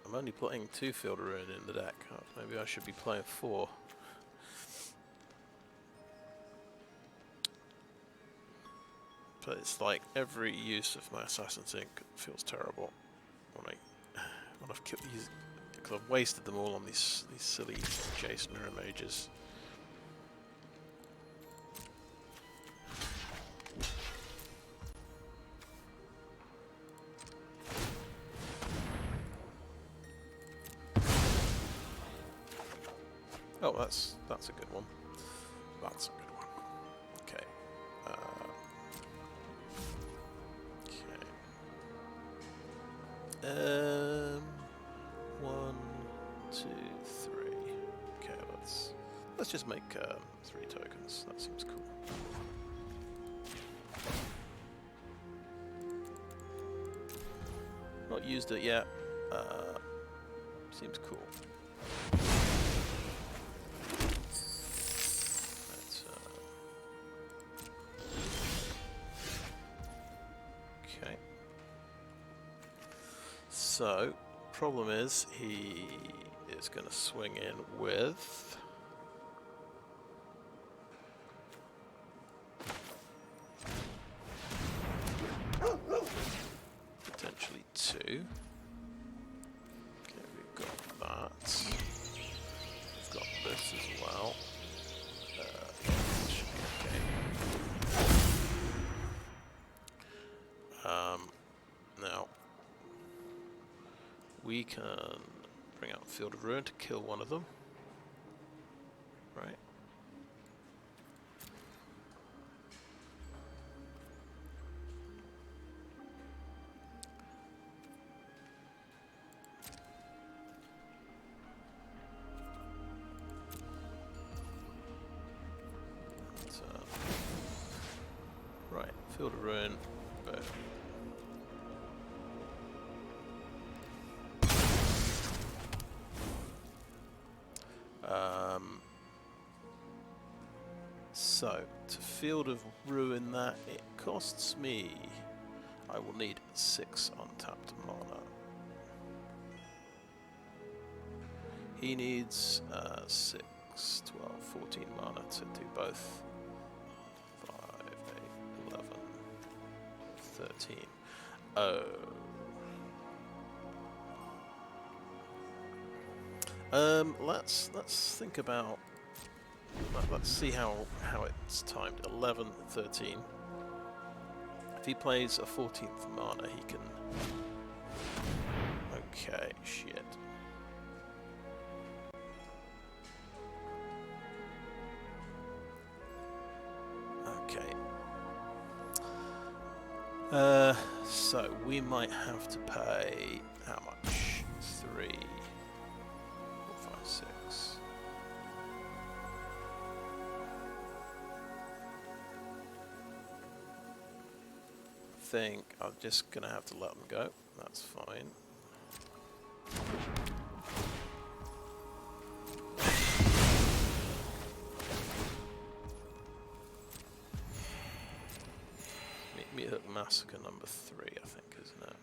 I'm only playing 2 Field Rune in the deck. Oh, maybe I should be playing 4. But it's like every use of my Assassin's Ink feels terrible when I've killed these, because I've wasted them all on these silly Jason Mirror Mages. Oh, that's a good one. That's a good one. Okay. Okay. 1, 2, 3. Okay, let's just make 3 tokens. That seems cool. Not used it yet. Seems cool. Let's, okay. So, problem is, he is going to swing in with... potentially 2. Okay, we've got that. We've got this as well. Okay. Now, we can bring out Field of Ruin to kill one of them. Right. Right, Field of Ruin, boom. So, to Field of Ruin that, it costs me... I will need 6 untapped mana. He needs 6, 12, 14 mana to do both. 5, 8, 11, 13. Oh. Let's think about... Let's see how it's timed. 11, 13. If he plays a 14th mana, he can... Okay, shit. Okay. So we might have to pay... how much? 3, 4, 5, 6. I think I'm just gonna have to let them go. That's fine. Meat Hook Massacre number 3, I think, isn't it?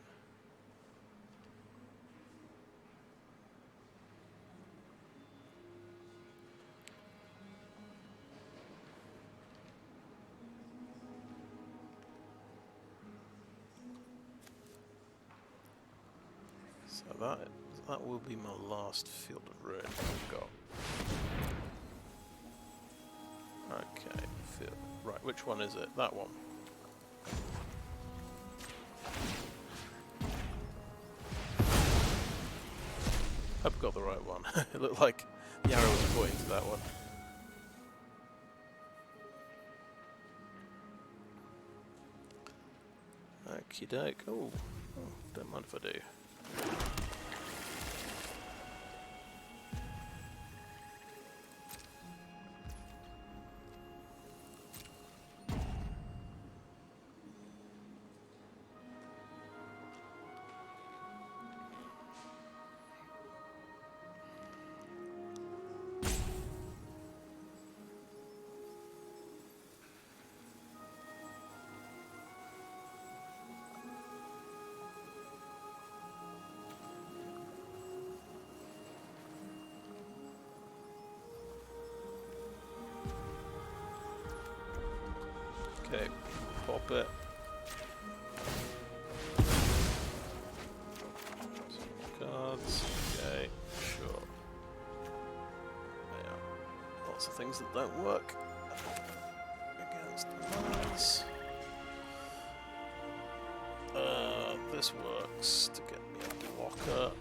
So that will be my last Field of Ruin I've got. Okay, right, which one is it? That one. I've got the right one. It looked like the arrow was pointing to that one. Okie doke. Oh, don't mind if I do. Okay, pop it. Some cards. Okay, sure. Yeah. Lots of things that don't work against mines. This works to get me a blocker.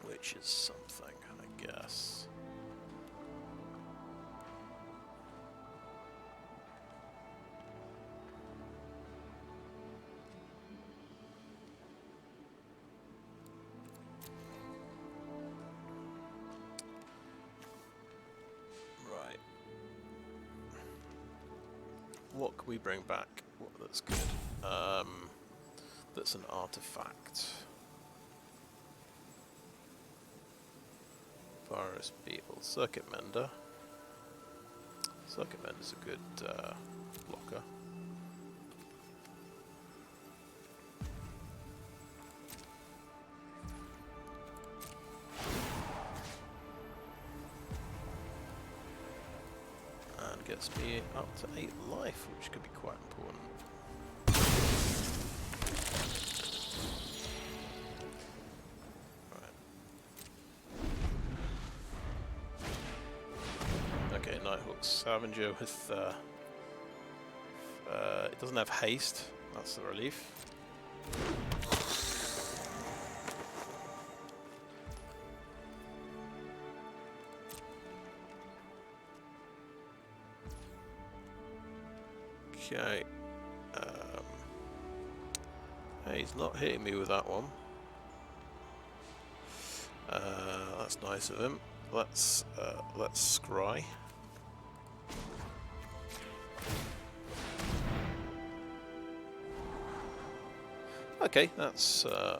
Which is something, I guess. we bring back what that's good? That's an artifact. Virus Beetle, Circuit Mender. Circuit Mender's a good blocker. And gets me up to 8 life, which could be quite important. Eiganjo with it doesn't have haste, that's the relief. Okay. Hey, he's not hitting me with that one. That's nice of him. Let's scry. Okay, that's a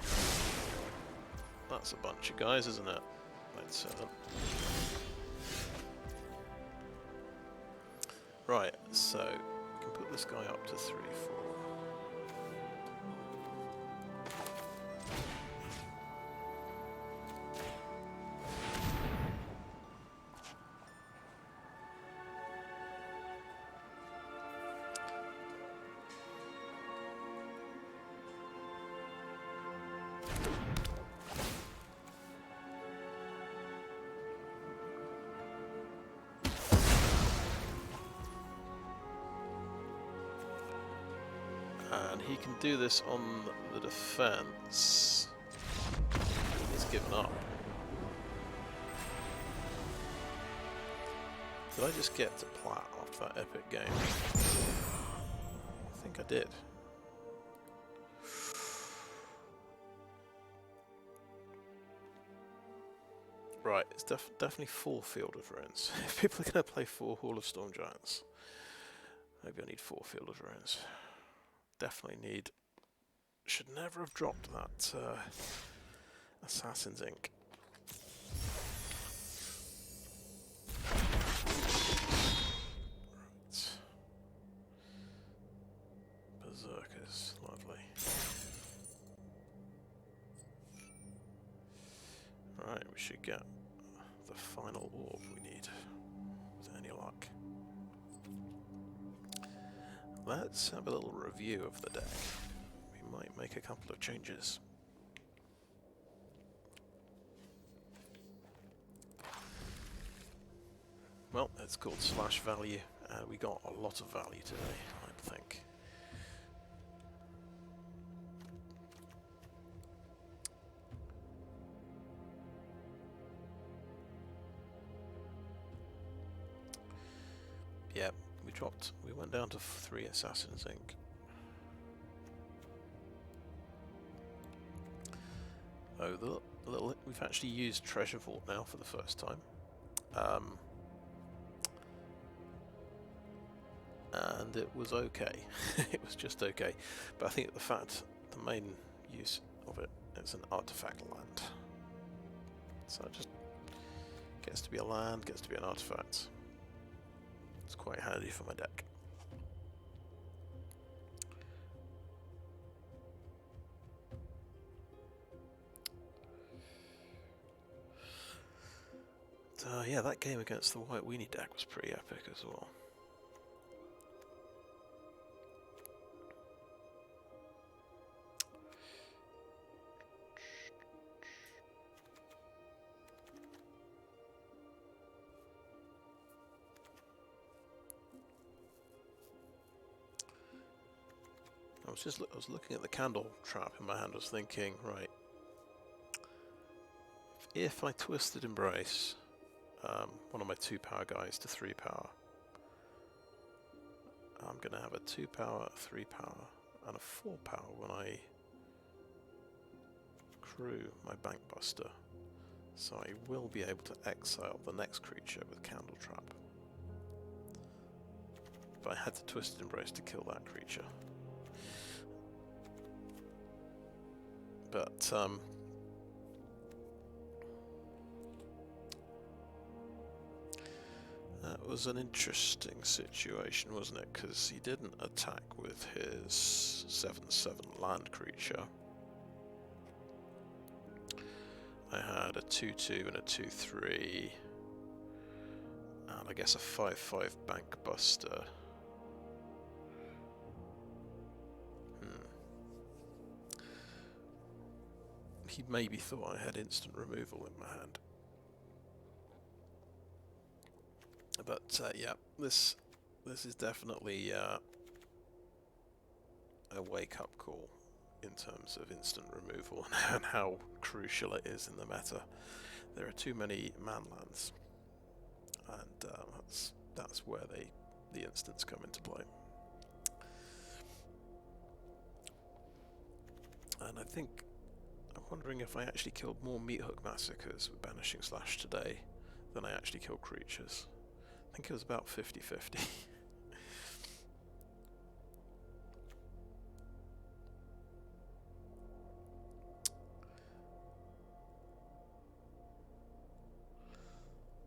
bunch of guys, isn't it? Let's right, so we can put this guy up to 3, 4. And he can do this on the defense. He's given up. Did I just get to plat after that epic game? I think I did. Right, it's definitely 4 Field of Ruins. If people are going to play 4 Hall of Storm Giants, maybe I need 4 Field of Ruins. Definitely need. Should never have dropped that Assassin's Ink. Right. Berserkers, lovely. Right, we should get the final orb we need. With any luck. Let's have a little review of the deck. We might make a couple of changes. Well, it's called slash value. We got a lot of value today, I think. Yep. We went down to 3 Assassin's Ink. Oh, we've actually used Treasure Vault now for the first time. And it was okay. It was just okay. But I think the main use of it is an artifact land. So it just gets to be a land, gets to be an artifact. It's quite handy for my deck. Yeah, that game against the White Weenie deck was pretty epic as well. I was looking at the candle trap in my hand. I was thinking, right, if I Twisted Embrace one of my 2 power guys to 3 power, I'm going to have a 2 power, 3 power, and a 4 power when I crew my Bankbuster. So I will be able to exile the next creature with Candle Trap. but I had to Twisted Embrace to kill that creature. But that was an interesting situation, wasn't it? Because he didn't attack with his 7/7 land creature. I had a 2/2 and a 2/3, and I guess a 5/5 Bank Buster. He maybe thought I had instant removal in my hand. But yeah, this is definitely a wake-up call in terms of instant removal and how crucial it is in the meta. There are too many manlands, and that's where the instants come into play. And I'm wondering if I actually killed more Meat Hook Massacres with Banishing Slash today than I actually killed creatures. I think it was about 50-50.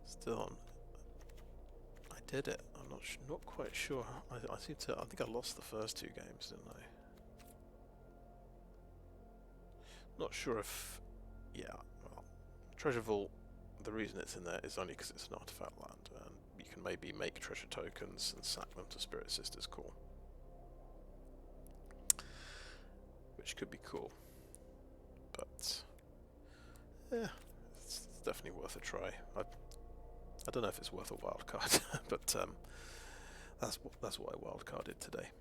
Still on. I did it. I'm not quite sure. I think I lost the first 2 games, didn't I? Not sure if... Yeah, well, Treasure Vault, the reason it's in there is only because it's an artifact land, and you can maybe make treasure tokens and sack them to Spirit Sister's Call. Which could be cool. But... yeah, it's definitely worth a try. I don't know if it's worth a wildcard, but that's what I wildcarded today.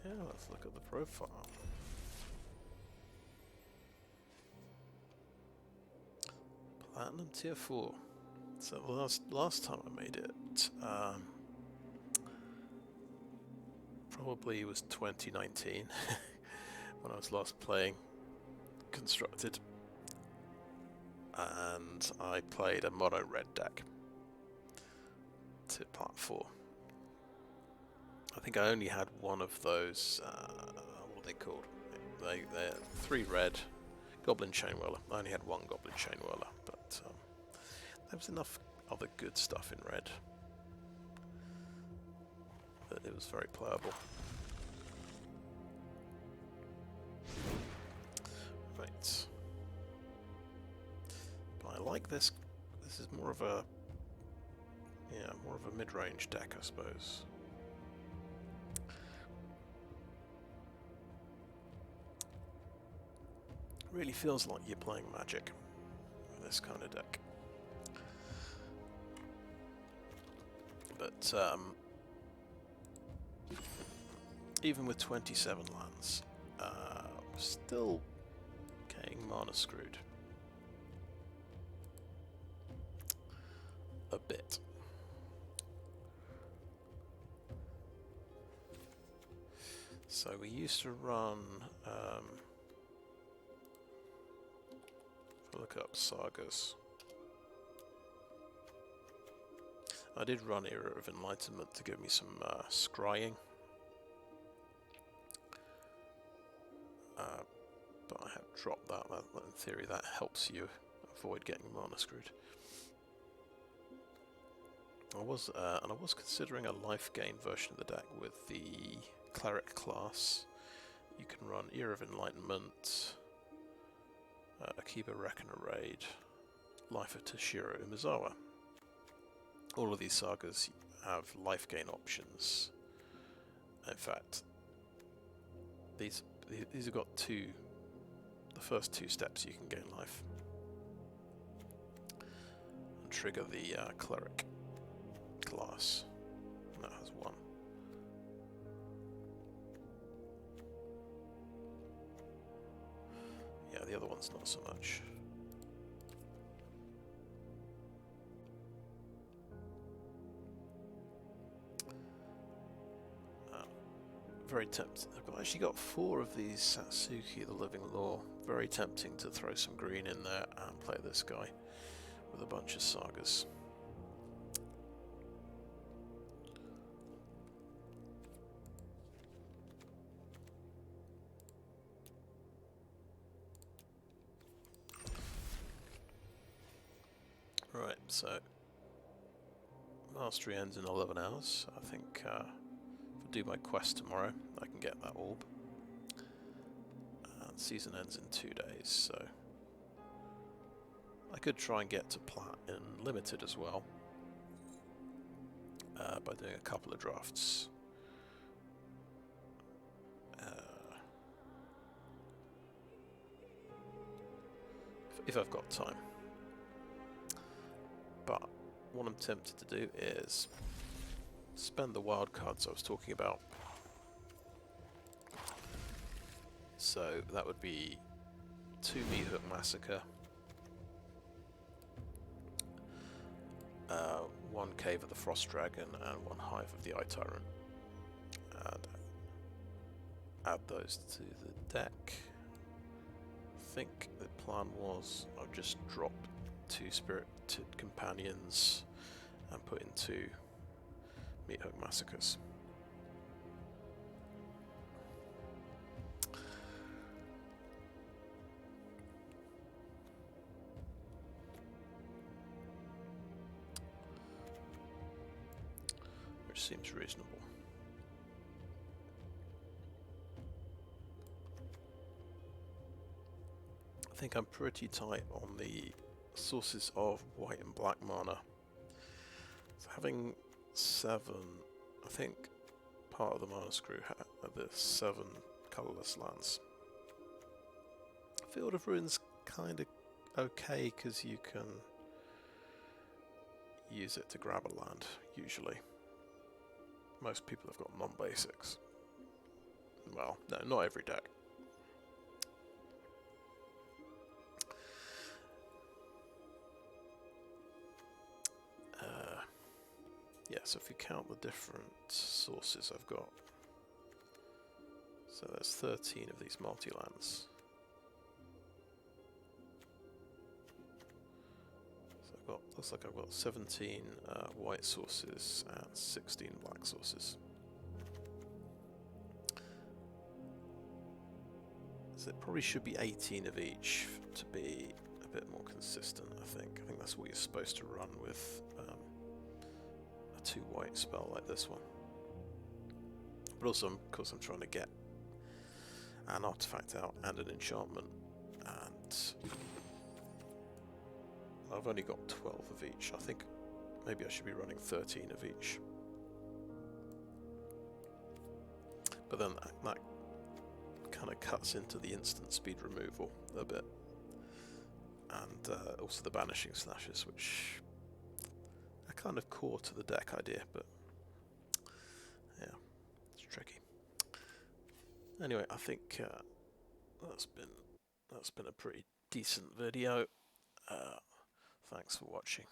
Yeah, let's look at the profile. Platinum tier 4. So last time I made it, probably was 2019 when I was last playing Constructed, and I played a mono red deck to Plat 4. I think I only had one of those, what are they called? They're 3 red, Goblin Chainwhirler. I only had 1 Goblin Chainwhirler, but there was enough other good stuff in red that it was very playable. Right. But I like this. This is more of a, yeah, more of a mid-range deck, I suppose. Really feels like you're playing Magic with this kind of deck. But even with 27 lands, we're still getting mana screwed a bit. So we used to run, look up sagas. I did run Era of Enlightenment to give me some scrying. But I have dropped that. In theory, that helps you avoid getting mana screwed. I was considering a life gain version of the deck with the Cleric class. You can run Era of Enlightenment, Akiba Reckoner Raid, Life of Toshiro Umezawa. All of these sagas have life gain options. In fact, these have got the first 2 steps you can gain life. And trigger the Cleric class. And that has 1. Yeah, the other one's not so much. Very tempting. I've actually got 4 of these Satsuki, the Living Law. Very tempting to throw some green in there and play this guy with a bunch of sagas. Right, so mastery ends in 11 hours. I think if I do my quest tomorrow, I can get that orb. And season ends in 2 days, so I could try and get to plat in limited as well by doing a couple of drafts. If I've got time. But what I'm tempted to do is spend the wildcards I was talking about. So that would be 2 Meathook Massacre, 1 Cave of the Frost Dragon, and 1 Hive of the Eye Tyrant. And add those to the deck. I think the plan was I'll just drop 2 Spirited Companions and put in 2 Meathook Massacres. Which seems reasonable. I think I'm pretty tight on the sources of white and black mana. So having 7, I think part of the mana screw had the 7 colourless lands. Field of Ruins kind of okay because you can use it to grab a land usually. Most people have got non-basics. Well, no, not every deck. Yeah, so if you count the different sources I've got, so there's 13 of these multi-lands. So I've got, looks like I've got 17 white sources and 16 black sources. So it probably should be 18 of each to be a bit more consistent, I think. I think that's what you're supposed to run with a 2 white spell like this one. But also, of course, I'm trying to get an artifact out and an enchantment, and I've only got 12 of each. I think maybe I should be running 13 of each. But then that kind of cuts into the instant speed removal a bit, and also the banishing slashes, which are kind of core to the deck idea, but yeah, it's tricky. Anyway, I think that's been a pretty decent video. Thanks for watching.